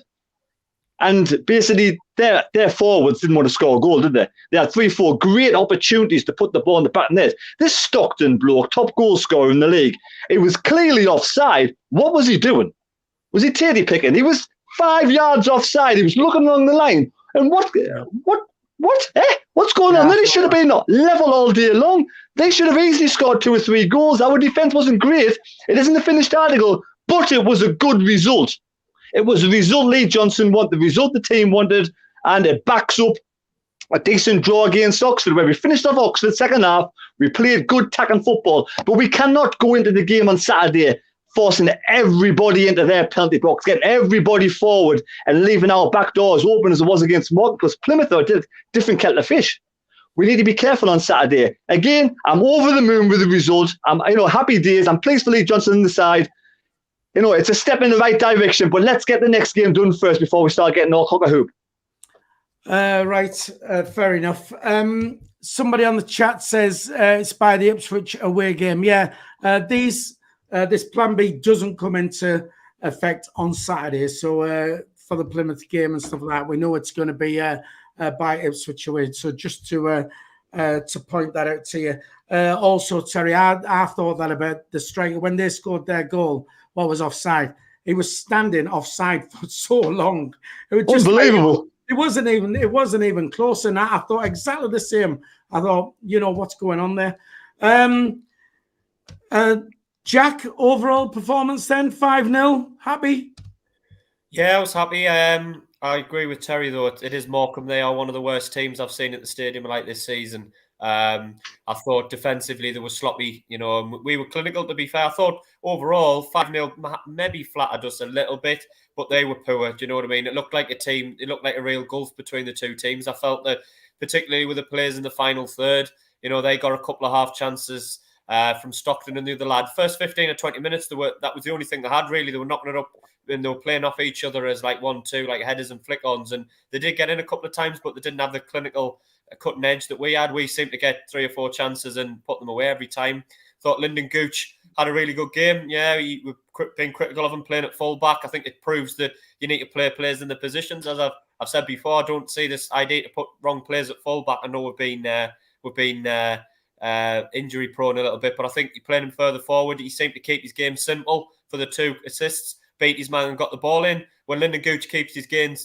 And basically, their forwards didn't want to score a goal, did they? They had 3-4 great opportunities to put the ball in the back net. This Stockton bloke, top goal scorer in the league, it was clearly offside. What was he doing? Was he teddy picking? He was 5 yards offside. He was looking along the line. And what? What's going on? Then he should have been level all day long. They should have easily scored 2 or 3 goals. Our defence wasn't great. It isn't a finished article, but it was a good result. It was the result Lee Johnson wanted, the result the team wanted, and it backs up a decent draw against Oxford, where we finished off Oxford second half. We played good attacking football, but we cannot go into the game on Saturday forcing everybody into their penalty box, getting everybody forward and leaving our back doors open as it was against Morecambe, because Plymouth are a different kettle of fish. We need to be careful on Saturday. Again, I'm over the moon with the result. I'm, happy days. I'm pleased for Lee Johnson on the side. It's a step in the right direction, but let's get the next game done first before we start getting all cock-a-hoop. Right, fair enough. Somebody on the chat says it's by the Ipswich away game. Yeah, this Plan B doesn't come into effect on Saturday. So for the Plymouth game and stuff like that, we know it's going to be by Ipswich away. So just to point that out to you. Also, Terry, I thought that about the striker when they scored their goal. What was offside? He was standing offside for so long. It was just unbelievable. It wasn't even close. And I thought exactly the same. I thought, what's going on there? Jack, overall performance then, 5-0. Happy? Yeah, I was happy. I agree with Terry, though. It is Morecambe. They are one of the worst teams I've seen at the stadium like this season. I thought defensively they were sloppy, we were clinical, to be fair. I thought overall 5-0 maybe flattered us a little bit, but they were poor. Do you know what I mean? It looked like a team. It looked like a real gulf between the two teams. I felt that particularly with the players in the final third, they got a couple of half chances from Stockton and the other lad. First 15 or 20 minutes, that was the only thing they had, really. They were knocking it up and they were playing off each other as like 1-2, like headers and flick-ons. And they did get in a couple of times, but they didn't have the clinical cutting edge that we had. We seemed to get 3 or 4 chances and put them away every time. Thought Lyndon Gooch had a really good game. Yeah, we've been critical of him playing at full-back. I think it proves that you need to play players in the positions. As I've said before, I don't see this idea to put wrong players at full-back. I know we've been injury prone a little bit, but I think you're playing him further forward. He seemed to keep his game simple for the 2 assists, beat his man and got the ball in. When Lyndon Gooch keeps his game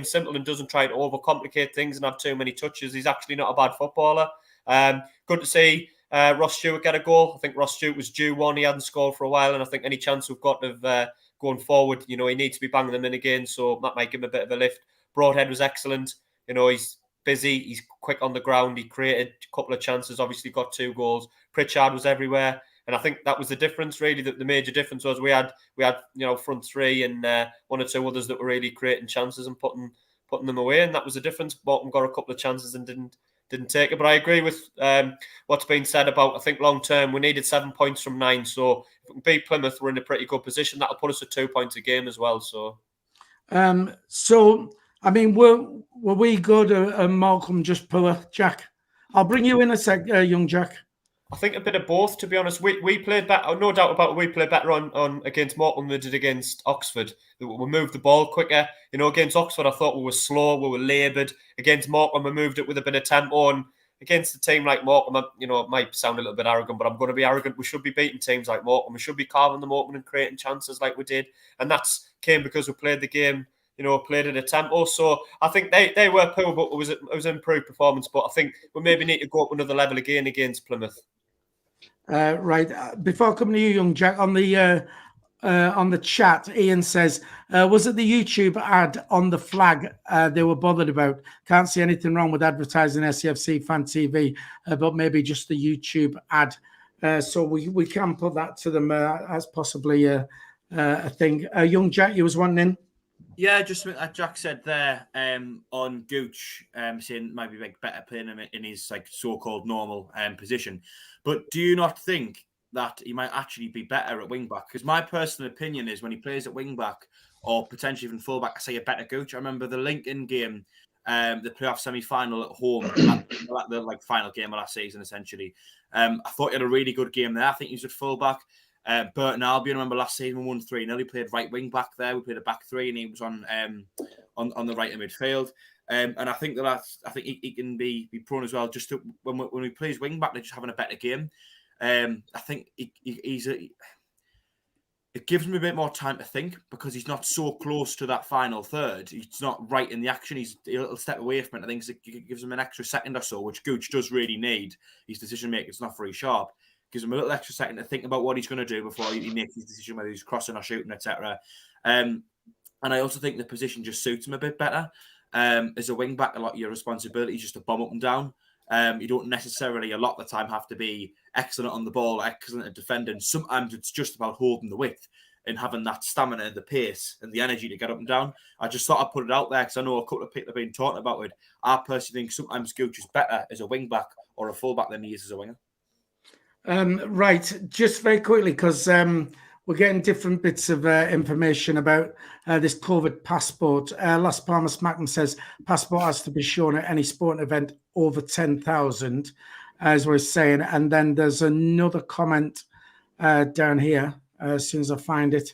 simple and doesn't try to overcomplicate things and have too many touches, he's actually not a bad footballer. Good to see Ross Stewart get a goal. I think Ross Stewart was due one. He hadn't scored for a while, and I think any chance we've got of going forward, he needs to be banging them in again, so that might give him a bit of a lift. Broadhead was excellent. He's busy, he's quick on the ground, he created a couple of chances, obviously got 2 goals. Pritchard was everywhere, and I think that was the difference, really. The major difference was we had front 3 and 1 or 2 others that were really creating chances and putting them away, and that was the difference. Bolton got a couple of chances and didn't take it. But I agree with what's been said about, I think long term we needed 7 points from 9, so if we can beat Plymouth, we're in a pretty good position. That'll put us at 2 points a game as well. So I mean, were we good, Malcolm, just poor, Jack? I'll bring you in a sec, young Jack. I think a bit of both, to be honest. We played better, no doubt about it. We played better on against Morecambe than we did against Oxford. We moved the ball quicker. Against Oxford, I thought we were slow, we were laboured. Against Morecambe, we moved it with a bit of tempo. And against a team like Morecambe, it might sound a little bit arrogant, but I'm going to be arrogant. We should be beating teams like Morecambe. We should be carving them open and creating chances like we did. And that's came because we played the game, played at a tempo. So I think they were poor, but it was an improved performance. But I think we maybe need to go up another level again against Plymouth. Right. Before coming to you, young Jack, on the chat, Ian says, was it the YouTube ad on the flag they were bothered about? Can't see anything wrong with advertising SAFC Fan TV, but maybe just the YouTube ad. So we can put that to them as possibly a thing. Young Jack, you was wanting in? Yeah, just like Jack said there on Gooch, saying might be better playing him in his so-called normal position. But do you not think that he might actually be better at wing-back? Because my personal opinion is when he plays at wing-back or potentially even full-back, I say a better Gooch. I remember the Lincoln game, the playoff semi-final at home, the final game of last season, essentially. I thought he had a really good game there. I think he was at full-back. Burton Albion, I remember last season we won 3-0. He played right wing back there. We played a back 3, and he was on the right of midfield. And I think he can be prone as well. Just to, when he plays wing back, they're just having a better game. I think it gives him a bit more time to think because he's not so close to that final third. He's not right in the action. He'll step away from it. I think it gives him an extra second or so, which Gooch does really need. His decision making is not very sharp. Gives him a little extra second to think about what he's going to do before he makes his decision, whether he's crossing or shooting, etc. And I also think the position just suits him a bit better. As a wing back, a lot of your responsibility is just to bomb up and down. You don't necessarily, a lot of the time, have to be excellent on the ball, excellent at defending. Sometimes it's just about holding the width and having that stamina, the pace, and the energy to get up and down. I just thought I'd put it out there because I know a couple of people have been talking about it. I personally think sometimes Gooch is better as a wing back or a full back than he is as a winger. Right, just very quickly, because we're getting different bits of information about this COVID passport. Las Palmas Macklin says passport has to be shown at any sporting event over 10,000, as we're saying. And then there's another comment down here, as soon as I find it.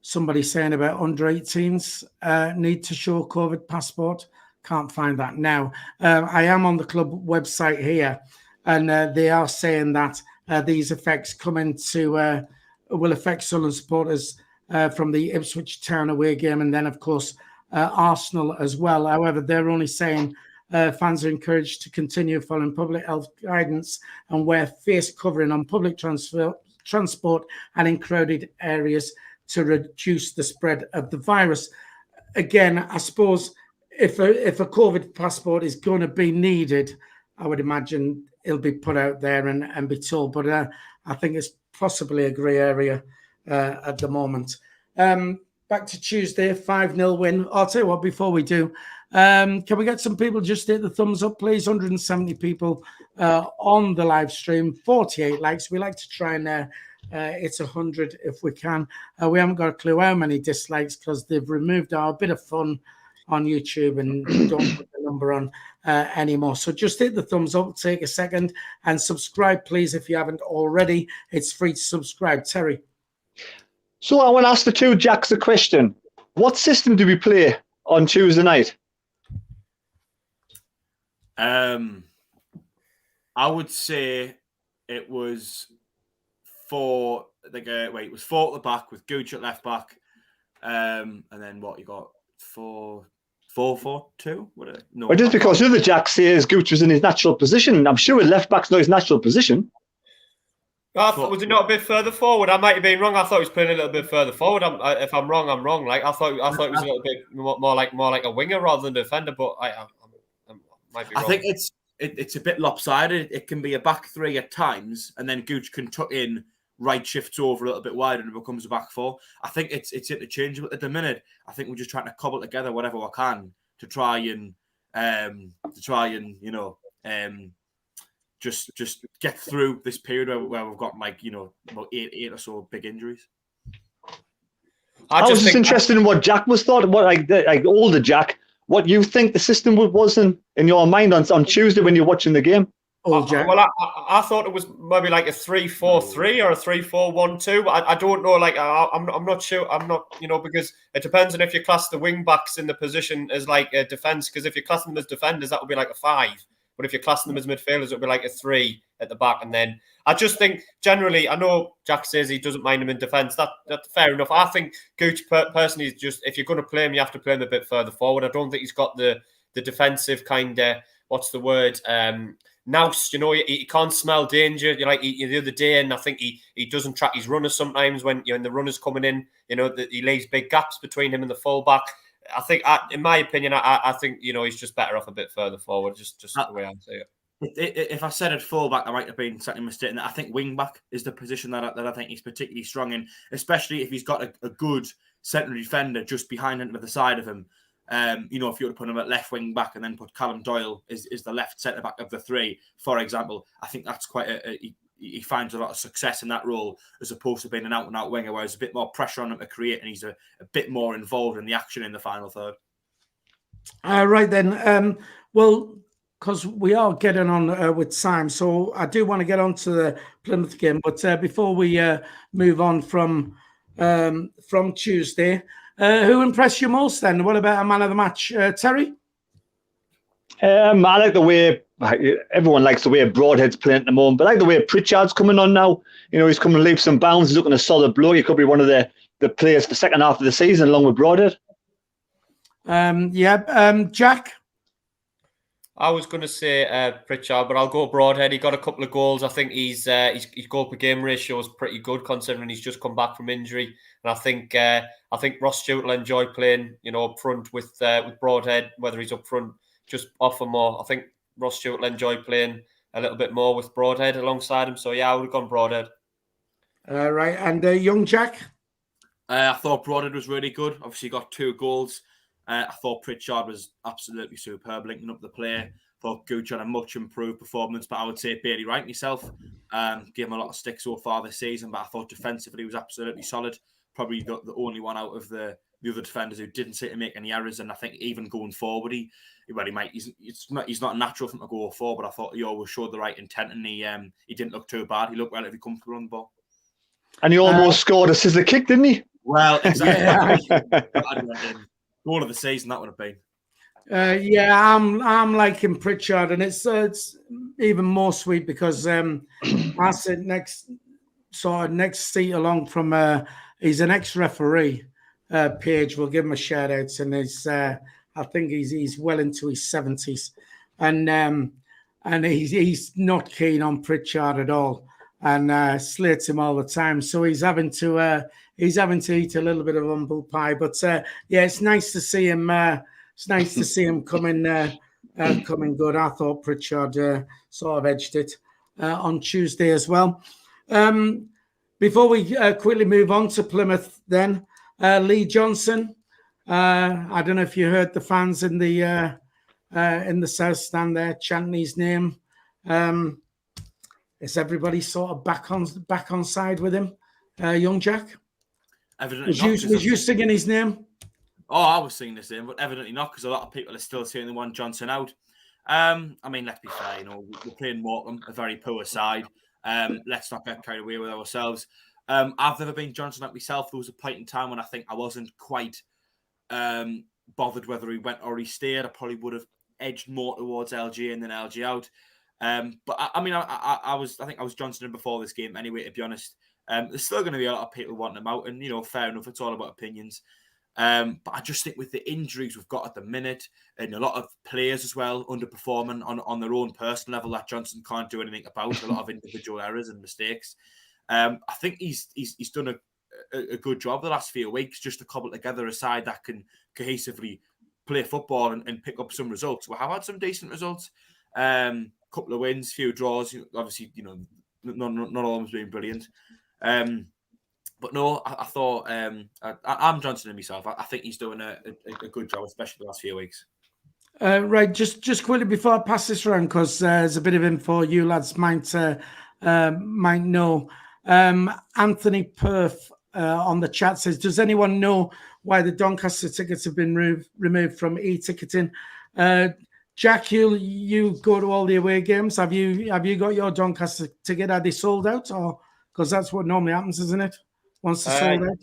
Somebody saying about under 18s need to show COVID passport. Can't find that now. I am on the club website here. And they are saying that these effects will affect Sunderland supporters from the Ipswich Town away game, and then, of course, Arsenal as well. However, they're only saying fans are encouraged to continue following public health guidance and wear face covering on public transport and in crowded areas to reduce the spread of the virus. Again, I suppose if a COVID passport is going to be needed, I would imagine it'll be put out there and be told. But I think it's possibly a grey area at the moment. Back to Tuesday, 5-0 win. I'll tell you what, before we do, Can we get some people just hit the thumbs up, please? 170 people on the live stream, 48 likes. We like to try and it's 100 if we can. We haven't got a clue how many dislikes because they've removed our bit of fun on YouTube and don't put the number on anymore. So just hit the thumbs up, take a second, and subscribe, please, if you haven't already. It's free to subscribe. Terry. So I want to ask the two Jacks a question. What system do we play on Tuesday night? I would say it was four. It was four at the back with Gooch at left back, and then what you got 4-4-2. No, Well, just because the other Jack says Gooch was in his natural position, I'm sure left back's not his natural position. Was it not a bit further forward? I might have been wrong. I thought he was playing a little bit further forward. If I'm wrong, I'm wrong. Like I thought it was a little bit more like a winger rather than a defender. But I might be wrong. I think it's a bit lopsided. It can be a back three at times, and then Gooch can tuck in, right shifts over a little bit wider, and it becomes a back four. I think it's interchangeable at the minute. I think we're just trying to cobble together whatever we can to try and just get through this period where we've got about eight or so big injuries. I was just interested in what Jack was thought. What like older Jack, what you think the system was in your mind on Tuesday when you're watching the game? Old Jack. Well, I thought it was maybe like a 3-4-3 or a 3-4-1-2. I don't know. Like I'm not sure. I'm not because it depends on if you class the wing backs in the position as like a defense. Because if you class them as defenders, that would be like a 5. But if you're classing them as midfielders, it would be like a 3 at the back. And then I just think generally, I know Jack says he doesn't mind him in defence. That's fair enough. I think Gooch personally is just, if you're going to play him, you have to play him a bit further forward. I don't think he's got the defensive kind of, what's the word, nous, he can't smell danger. The other day, and I think he doesn't track his runners sometimes when the runners coming in, he leaves big gaps between him and the fullback. I think, in my opinion, I think he's just better off a bit further forward. Just the way I see it. If I said at fullback, I might have been slightly mistaken. I think wingback is the position that I think he's particularly strong in, especially if he's got a good central defender just behind him to the side of him. If you were to put him at left wing back and then put Callum Doyle is the left centre back of the 3, for example, I think that's quite he finds a lot of success in that role as opposed to being an out-and-out winger where there's a bit more pressure on him to create and he's a bit more involved in the action in the final third. Right then. Well, because we are getting on with time, so I do want to get on to the Plymouth game. But before we move on from Tuesday, who impressed you most then? What about a man of the match? Terry? I like the way everyone likes the way Broadhead's playing at the moment, but I like the way Pritchard's coming on now. He's coming leaps and bounds. He's looking a solid bloke. He could be one of the players for the second half of the season, along with Broadhead. Jack? I was going to say Pritchard, but I'll go Broadhead. He got a couple of goals. I think his goal per game ratio is pretty good considering he's just come back from injury. And I think Ross Stewart will enjoy playing, up front with Broadhead, whether he's up front, just offer more. I think Ross Stewart will enjoy playing a little bit more with Broadhead alongside him. So yeah, I would have gone Broadhead. Right, and young Jack? I thought Broadhead was really good. Obviously, he got 2 goals. I thought Pritchard was absolutely superb, linking up the play. Thought Gooch had a much improved performance, but I would say Bailey Wright myself. Gave him a lot of stick so far this season, but I thought defensively he was absolutely solid. Probably the only one out of the other defenders who didn't seem to make any errors. And I think even going forward, he's not natural for him to go forward, but I thought he always showed the right intent and he didn't look too bad. He looked relatively comfortable on the ball. And he almost scored a scissor kick, didn't he? Well, exactly. Goal of the season, that would have been. I'm liking Pritchard, and it's even more sweet because I sit next seat along from he's an ex-referee. Page, we'll give him a shout out, and I think he's well into his 70s, and he's not keen on Pritchard at all, and slates him all the time. So he's having to eat a little bit of humble pie. But it's nice to see him. It's nice to see him coming good. I thought Pritchard sort of edged it on Tuesday as well. Before we quickly move on to Plymouth, then Lee Johnson, I don't know if you heard the fans in the south stand there chanting his name. Is everybody sort of back on side with him, young Jack? Evidently Was you singing his name? Oh, I was singing his name, but evidently not, because a lot of people are still seeing the one Johnson out. I mean, let's be fair, we're playing Morecambe, a very poor side. Let's not get carried away with ourselves. I've never been Johnson out myself. There was a point in time when I think I wasn't quite bothered whether he went or he stayed. I probably would have edged more towards LG and then LG out. But I think I was Johnson in before this game anyway, to be honest. There's still going to be a lot of people wanting him out, and fair enough, it's all about opinions. But I just think with the injuries we've got at the minute, and a lot of players as well underperforming on their own personal level that Johnson can't do anything about, a lot of individual errors and mistakes. I think he's done a good job the last few weeks just to cobble together a side that can cohesively play football and pick up some results. We have had some decent results, couple of wins, few draws. Obviously, not all of them's been brilliant. But no, I thought I'm Johnson and myself. I think he's doing a good job, especially the last few weeks. Right, just quickly before I pass this around, because there's a bit of info you lads might know. Anthony Perth on the chat says, does anyone know why the Doncaster tickets have been removed from e-ticketing? Jack, you go to all the away games. Have you got your Doncaster ticket? Are they sold out, or because that's what normally happens, isn't it? Once they're sold out.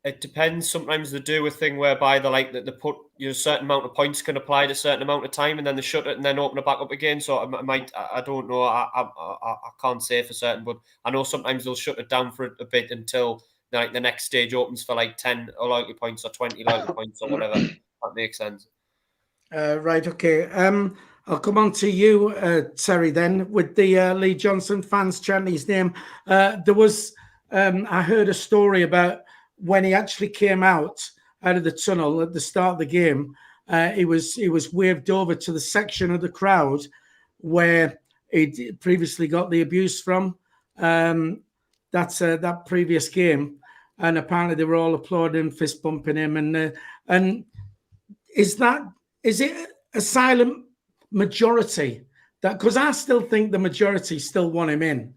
It depends. Sometimes they do a thing whereby they put a certain amount of points can apply to a certain amount of time, and then they shut it and then open it back up again. So I don't know. I can't say for certain, but I know sometimes they'll shut it down for a bit until the next stage opens for 10 loyalty points or 20 loyalty points or whatever. That makes sense. Right. Okay. I'll come on to you, Terry. Then with the Lee Johnson fans chanting his name, there was. I heard a story about when he actually came out of the tunnel at the start of the game. He was waved over to the section of the crowd where he'd previously got the abuse from. That's that previous game, and apparently they were all applauding, fist bumping him. And is it a silent majority? That because I still think the majority still want him in,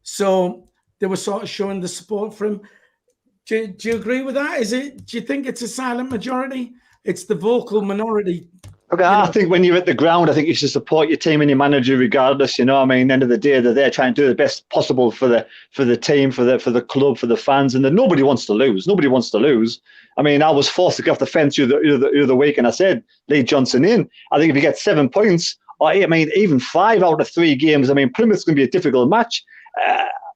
so they were sort of showing the support for him. Do you agree with that? Do you think it's a silent majority? It's the vocal minority. Okay, I think when you're at the ground, I think you should support your team and your manager regardless. At the end of the day, they're there trying to do the best possible for the team, for the club, for the fans, and nobody wants to lose. Nobody wants to lose. I mean, I was forced to get off the fence the other week, and I said, Lee Johnson in. I think if you get 7 points, or even 5 out of 3 games, Plymouth's going to be a difficult match.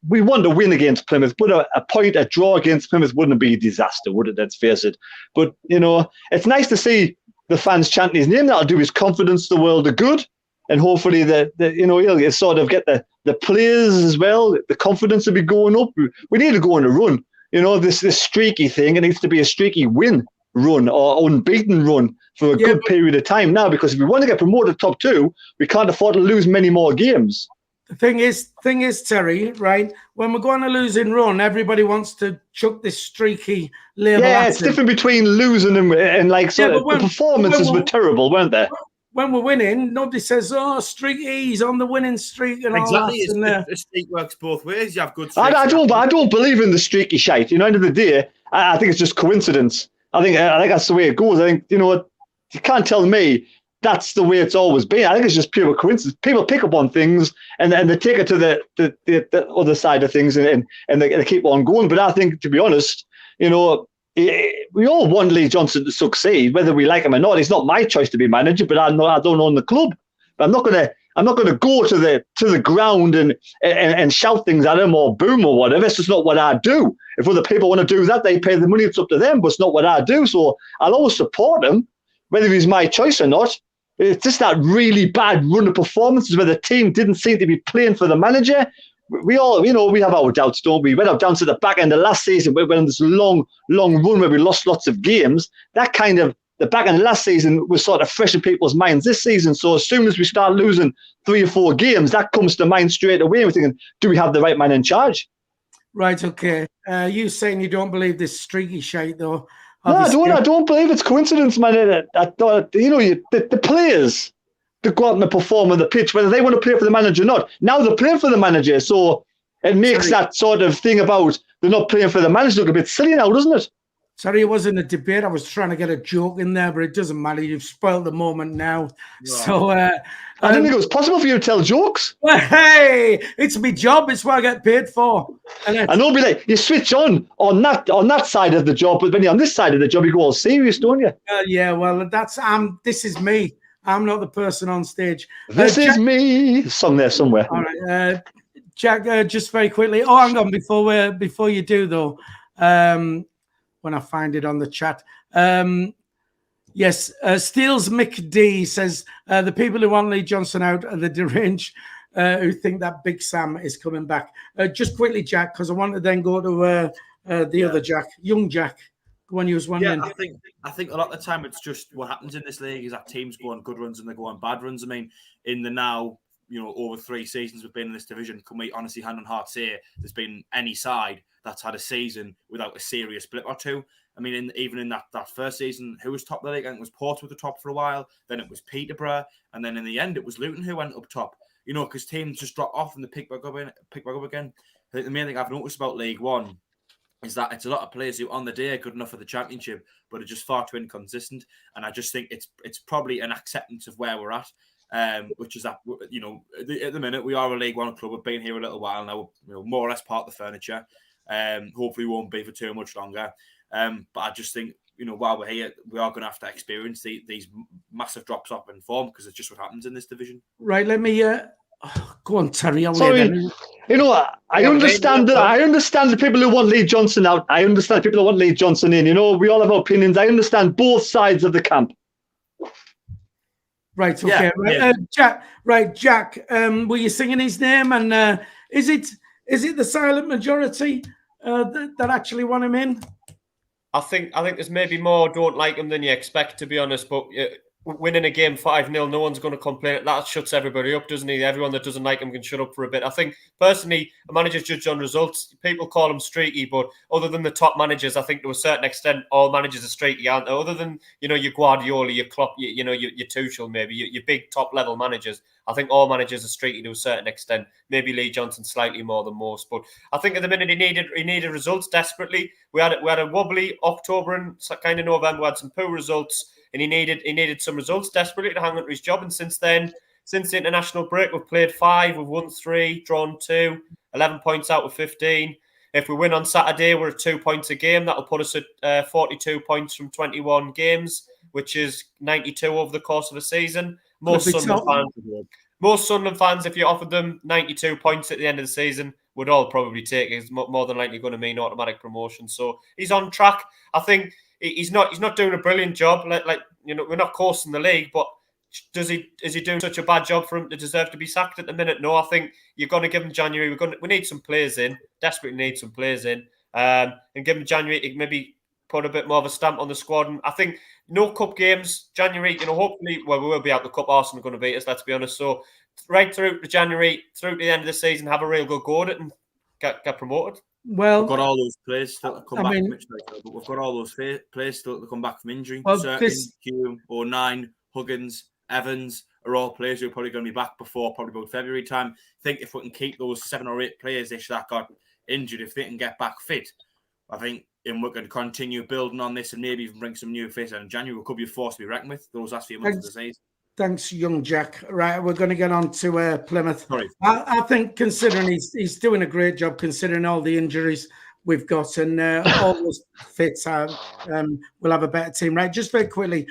We want to win against Plymouth, but a draw against Plymouth wouldn't be a disaster, would it? Let's face it. But, it's nice to see the fans chanting his name. That'll do his confidence the world of good. And hopefully, he'll sort of get the players as well. The confidence will be going up. We need to go on a run. This streaky thing, it needs to be a streaky win run or unbeaten run for a good period of time now, because if we want to get promoted top 2, we can't afford to lose many more games. The thing is, Terry, right? When we're going to losing run, everybody wants to chuck this streaky label. Yeah, it's different between losing and the performances were terrible, weren't they? When we're winning, nobody says, "Oh, streaky, he's on the winning streak." And exactly, all that. The streak works both ways. You have good streaks. I don't believe in the streaky shite. End of the day, I think it's just coincidence. I think that's the way it goes. I think you can't tell me that's the way it's always been. I think it's just pure coincidence. People pick up on things and they take it to the other side of things and they keep on going. But I think, to be honest, we all want Lee Johnson to succeed, whether we like him or not. It's not my choice to be manager, but I don't own the club. But I'm not gonna go to the ground and shout things at him or boom or whatever. It's just not what I do. If other people want to do that, they pay the money. It's up to them, but it's not what I do. So I'll always support him, whether he's my choice or not. It's just that really bad run of performances where the team didn't seem to be playing for the manager. We all, we have our doubts, don't we? We went down to the back end of last season. We went on this long run where we lost lots of games. That kind of, the back end of last season was sort of fresh in people's minds this season. So as soon as we start losing 3 or 4 games, that comes to mind straight away. We're thinking, do we have the right man in charge? Right, okay. You saying you don't believe this streaky shite, though. No, obviously, I don't believe it's coincidence, man. The players that go out and perform on the pitch, whether they want to play for the manager or not. Now they're playing for the manager, so it makes that sort of thing about they're not playing for the manager look a bit silly now, doesn't it? Sorry, it wasn't a debate. I was trying to get a joke in there, but it doesn't matter. You've spoiled the moment now. Right. So I didn't think it was possible for you to tell jokes. well, hey, it's my job. It's what I get paid for. I know, but like, you switch on that side of the job, but when you're on this side of the job, you go all serious, don't you? Yeah, well, this is me. I'm not the person on stage. This is me. Song there somewhere. All right, Jack. Just very quickly. Oh, hang on. Before you do though, when I find it on the chat. Yes, Steels Mick D says the people who want Lee Johnson out are the deranged who think that Big Sam is coming back. Just quickly, Jack, because I want to then go to the other Jack, young Jack. When you was wondering. Yeah, I think a lot of the time it's just what happens in this league is that teams go on good runs and they go on bad runs. I mean, in the now, over 3 seasons we've been in this division, can we honestly hand on heart say there's been any side that's had a season without a serious blip or two? I mean, even in that first season, who was top of the league? I think it was Portsmouth the top for a while. Then it was Peterborough, and then in the end it was Luton who went up top. Because teams just drop off and they pick back up again. I think the main thing I've noticed about League One is that it's a lot of players who on the day are good enough for the championship, but are just far too inconsistent. And I just think it's probably an acceptance of where we're at, which is that, at the minute we are a League One club. We've been here a little while now, more or less part of the furniture. Hopefully we won't be for too much longer. But I just think, while we're here, we are going to have to experience these massive drops off in form because it's just what happens in this division. Right, let me go on, Terry. Sorry, I understand that. I understand the people who want Lee Johnson out. I understand people who want Lee Johnson in. We all have opinions. I understand both sides of the camp. Right. Okay. Yeah, right, yeah. Jack. Right, Jack. Were you singing his name? And is it the silent majority that actually want him in? I think there's maybe more don't like him than you expect, to be honest. But winning a game 5-0, no one's going to complain. That shuts everybody up, doesn't he? Everyone that doesn't like him can shut up for a bit. I think, personally, a manager's judged on results. People call him streaky, but other than the top managers, I think to a certain extent, all managers are streaky, aren't they? Other than, your Guardiola, your Klopp, your Tuchel, maybe, your big top-level managers. I think all managers are streaky to a certain extent. Maybe Lee Johnson slightly more than most. But I think at the minute he needed results desperately. We had a wobbly October and kind of November. We had some poor results. And he needed some results desperately to hang on to his job. And since then, since the international break, we've played 5, we've won 3, drawn 2, 11 points out of 15. If we win on Saturday, we're at 2 points a game. That'll put us at 42 points from 21 games, which is 92 over the course of a season. Most Sunderland fans, if you offered them 92 points at the end of the season, would all probably take it. It's more than likely going to mean automatic promotion. So he's on track. I think he's not doing a brilliant job. We're not coursing the league, but is he doing such a bad job for him to deserve to be sacked at the minute? No, I think you're going to give him January. We need some players in. Desperately need some players in, and give him January to maybe put a bit more of a stamp on the squad. And I think no cup games January. Hopefully, we will be out the cup. Arsenal are going to beat us. Let's be honest. So right through to January, through to the end of the season, have a real good go at it and get promoted. Well, we've got all those players still to come back. But we've got all those players still to come back from injury. Well, Hume, O'Nien, Huggins, Evans are all players who are probably going to be back before probably about February time. I think if we can keep those 7 or 8 players-ish that got injured, if they can get back fit, I think we're going to continue building on this and maybe even bring some new faces. And in January, we could be a force to be reckoned with those last few months of the season. Thanks, young Jack. Right, we're going to get on to Plymouth. Sorry. I think, considering he's doing a great job, considering all the injuries we've got and all those fits, we'll have a better team. Right, just very quickly,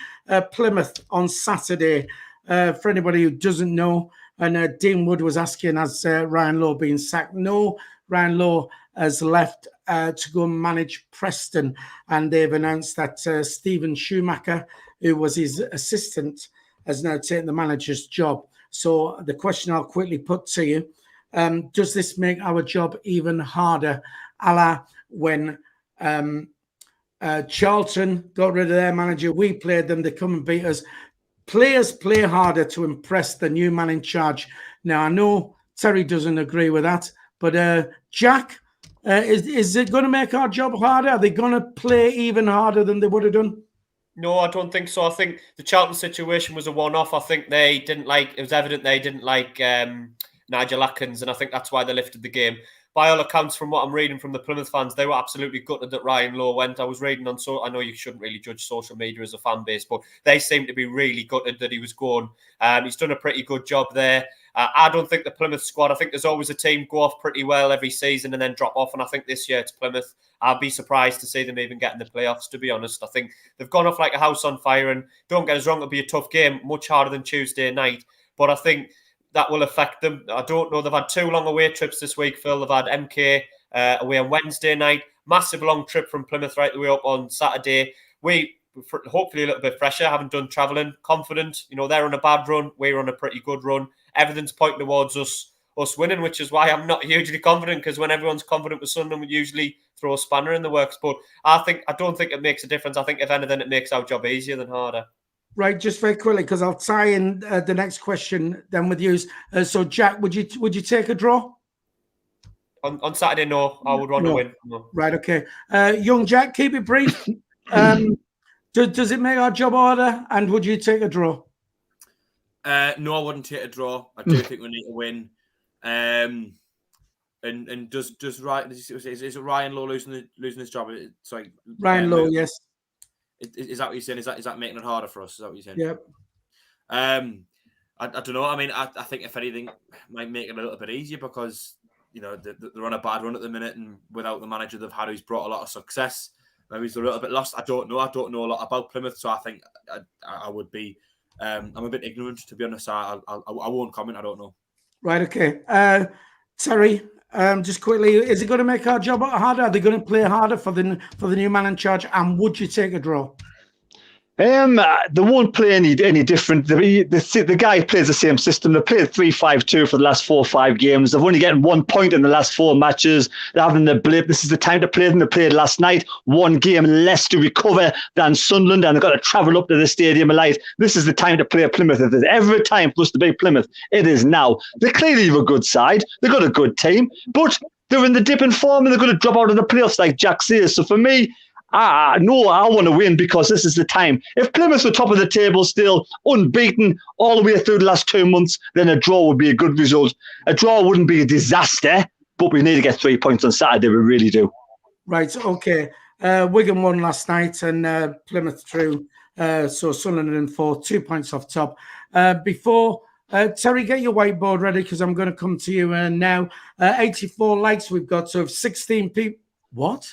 Plymouth on Saturday. For anybody who doesn't know, and Dean Wood was asking, has Ryan Lowe been sacked? No, Ryan Lowe has left to go and manage Preston, and they've announced that Stephen Schumacher, who was his assistant, has now taken the manager's job. So the question I'll quickly put to you, does this make our job even harder, a la when Charlton got rid of their manager, we played them, they come and beat us. Players play harder to impress the new man in charge. Now, I know Terry doesn't agree with that, but Jack, Is it going to make our job harder? Are they going to play even harder than they would have done? No, I don't think so. I think the Charlton situation was a one-off. I think it was evident they didn't like Nigel Atkins, and I think that's why they lifted the game. By all accounts, from what I'm reading from the Plymouth fans, they were absolutely gutted that Ryan Lowe went. I was reading on, I know you shouldn't really judge social media as a fan base, but they seem to be really gutted that he was gone. He's done a pretty good job there. I don't think the Plymouth squad, I think there's always a team go off pretty well every season and then drop off, and I think this year it's Plymouth. I'd be surprised to see them even get in the playoffs, to be honest. I think they've gone off like a house on fire, and don't get us wrong, it'll be a tough game, much harder than Tuesday night, but I think that will affect them. I don't know. They've had 2 long away trips this week, Phil. They've had MK away on Wednesday night. Massive long trip from Plymouth right the way up on Saturday. We, hopefully a little bit fresher, haven't done travelling, confident. You know, they're on a bad run. We're on a pretty good run. Everything's pointing towards us winning, which is why I'm not hugely confident, because when everyone's confident with Sunderland, we usually throw a spanner in the works. But I don't think it makes a difference. I think, if anything, it makes our job easier than harder. Right, just very quickly, because I'll tie in the next question then with you. So, Jack, would you take a draw? On Saturday, no. I would want to win. No. Right, okay. Young Jack, keep it brief. Does it make our job harder? And would you take a draw? No, I wouldn't take a draw. I do think we need to win. And does Ryan, is it Ryan Lowe losing his job? Sorry, Ryan Lowe, yes. Is that what you're saying? Is that making it harder for us? Is that what you're saying? Yep. I don't know. I mean, I think if anything, might make it a little bit easier, because you know they're on a bad run at the minute, and without the manager they've had, who's brought a lot of success, maybe he's a little bit lost. I don't know. I don't know a lot about Plymouth, so I think I would be. I'm a bit ignorant, to be honest. I won't comment. I don't know. Right. Okay. Terry, just quickly, is it going to make our job harder? Are they going to play harder for the new man in charge? And would you take a draw? They won't play any different. The guy plays the same system. They played 3-5-2 for the last 4 or 5 games. They've only gotten 1 point in the last 4 matches. They're having the blip. This is the time to play them. They played last night. 1 game less to recover than Sunderland, and they've got to travel up to the Stadium of Light. This is the time to play Plymouth. If there's ever a time for us to beat Plymouth, it is now. They clearly have a good side. They've got a good team, but they're in the dip in form, and they're going to drop out of the playoffs, like Jack says. So for me, I want to win, because this is the time. If Plymouth were top of the table still, unbeaten all the way through the last 2 months, then a draw would be a good result. A draw wouldn't be a disaster, but we need to get 3 points on Saturday. We really do. Right, okay. Wigan won last night, and Plymouth drew. So Sunderland in 4, 2 points off top. Before Terry, get your whiteboard ready, because I'm going to come to you now. 84 likes we've got, so 16 people. What?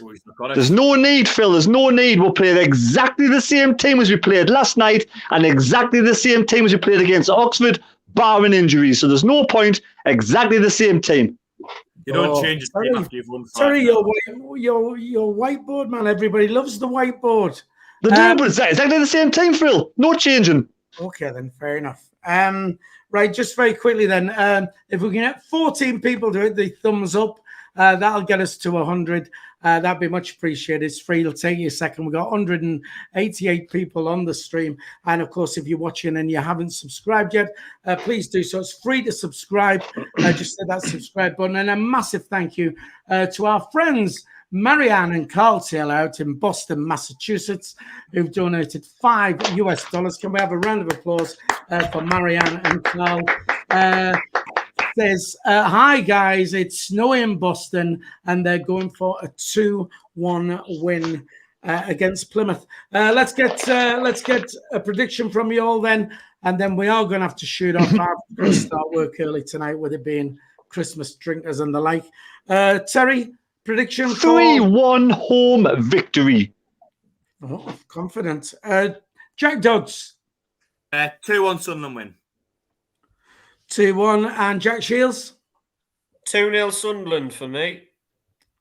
There's no need, Phil. There's no need. We'll play exactly the same team as we played last night, and exactly the same team as we played against Oxford, barring injuries. So there's no point. Exactly the same team. You don't change the team after you've won 5. Sorry, your whiteboard, man. Everybody loves the whiteboard. They do, but it's exactly the same team, Phil. No changing. Okay, then. Fair enough. Right, just very quickly then. If we can get 14 people to hit the thumbs up, that'll get us to 100. That'd be much appreciated. It's free. It'll take you a second. We've got 188 people on the stream. And of course, if you're watching and you haven't subscribed yet, please do so. It's free to subscribe. Just hit that subscribe button. And a massive thank you to our friends, Marianne and Carl Taylor out in Boston, Massachusetts, who've donated $5. Can we have a round of applause for Marianne and Carl? Says, hi guys, it's snowy in Boston, and they're going for a 2-1 win against Plymouth. Let's get a prediction from you all then, and then we are going to have to shoot off. I'm going to start work early tonight, with it being Christmas drinkers and the like. Terry, prediction for 3-1 home victory. Oh, confident. Jack Dodds. 2-1 Sunderland win. 2-1, and Jack Shields. 2-0 Sunderland for me.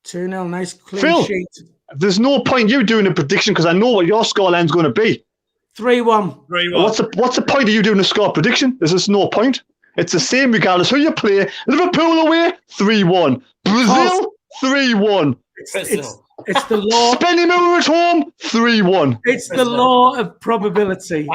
2-0, nice clean Phil, sheet. there's no point you doing a prediction, because I know what your scoreline's going to be. 3-1. 3-1. What's the point of you doing a score prediction? There's just no point. It's the same regardless who you play. Liverpool away, 3-1. Brazil, 3-1. It's the law. Spenny Miller at home, 3-1. It's the law of probability.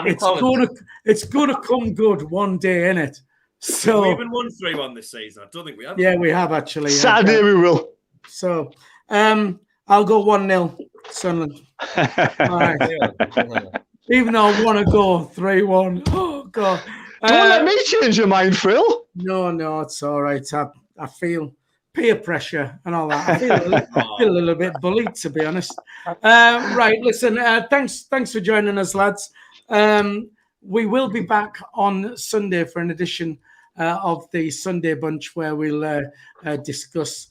It's gonna come good one day, innit? So we even won 3-1 this season. I don't think we have. Yeah, we have actually. Saturday we will. So I'll go 1-0 Sunderland. All right. Even though I want to go 3-1. Oh, God. Don't let me change your mind, Phil. No, it's all right. I feel peer pressure and all that. I feel a little bit bullied, to be honest. Right, listen, thanks for joining us, lads. We will be back on Sunday for an edition of the Sunday Bunch where we'll discuss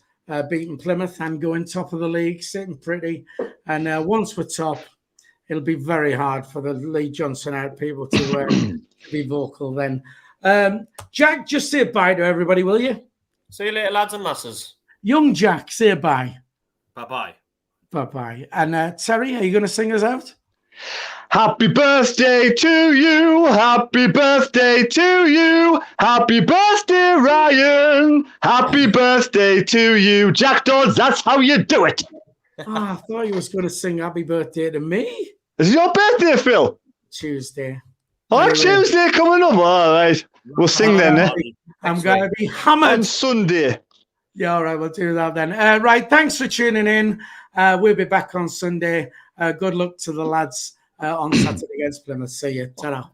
beating Plymouth and going top of the league, sitting pretty. And once we're top, it'll be very hard for the Lee Johnson out people to be vocal then. Jack, just say bye to everybody, will you? See you later, lads and lasses. Young Jack, say bye. Bye-bye. Bye-bye. And Terry, are you going to sing us out? Happy birthday to you. Happy birthday to you. Happy birthday, Ryan. Happy birthday to you. Jack Dodds, that's how you do it. I thought you was going to sing happy birthday to me. Is it your birthday, Phil? Tuesday. Oh, Tuesday coming up. All right. We'll sing then. I'm going to be hammered. On Sunday. Yeah, all right. We'll do that then. Right. Thanks for tuning in. We'll be back on Sunday. Good luck to the lads on Saturday against Plymouth. See you. Ta-ra.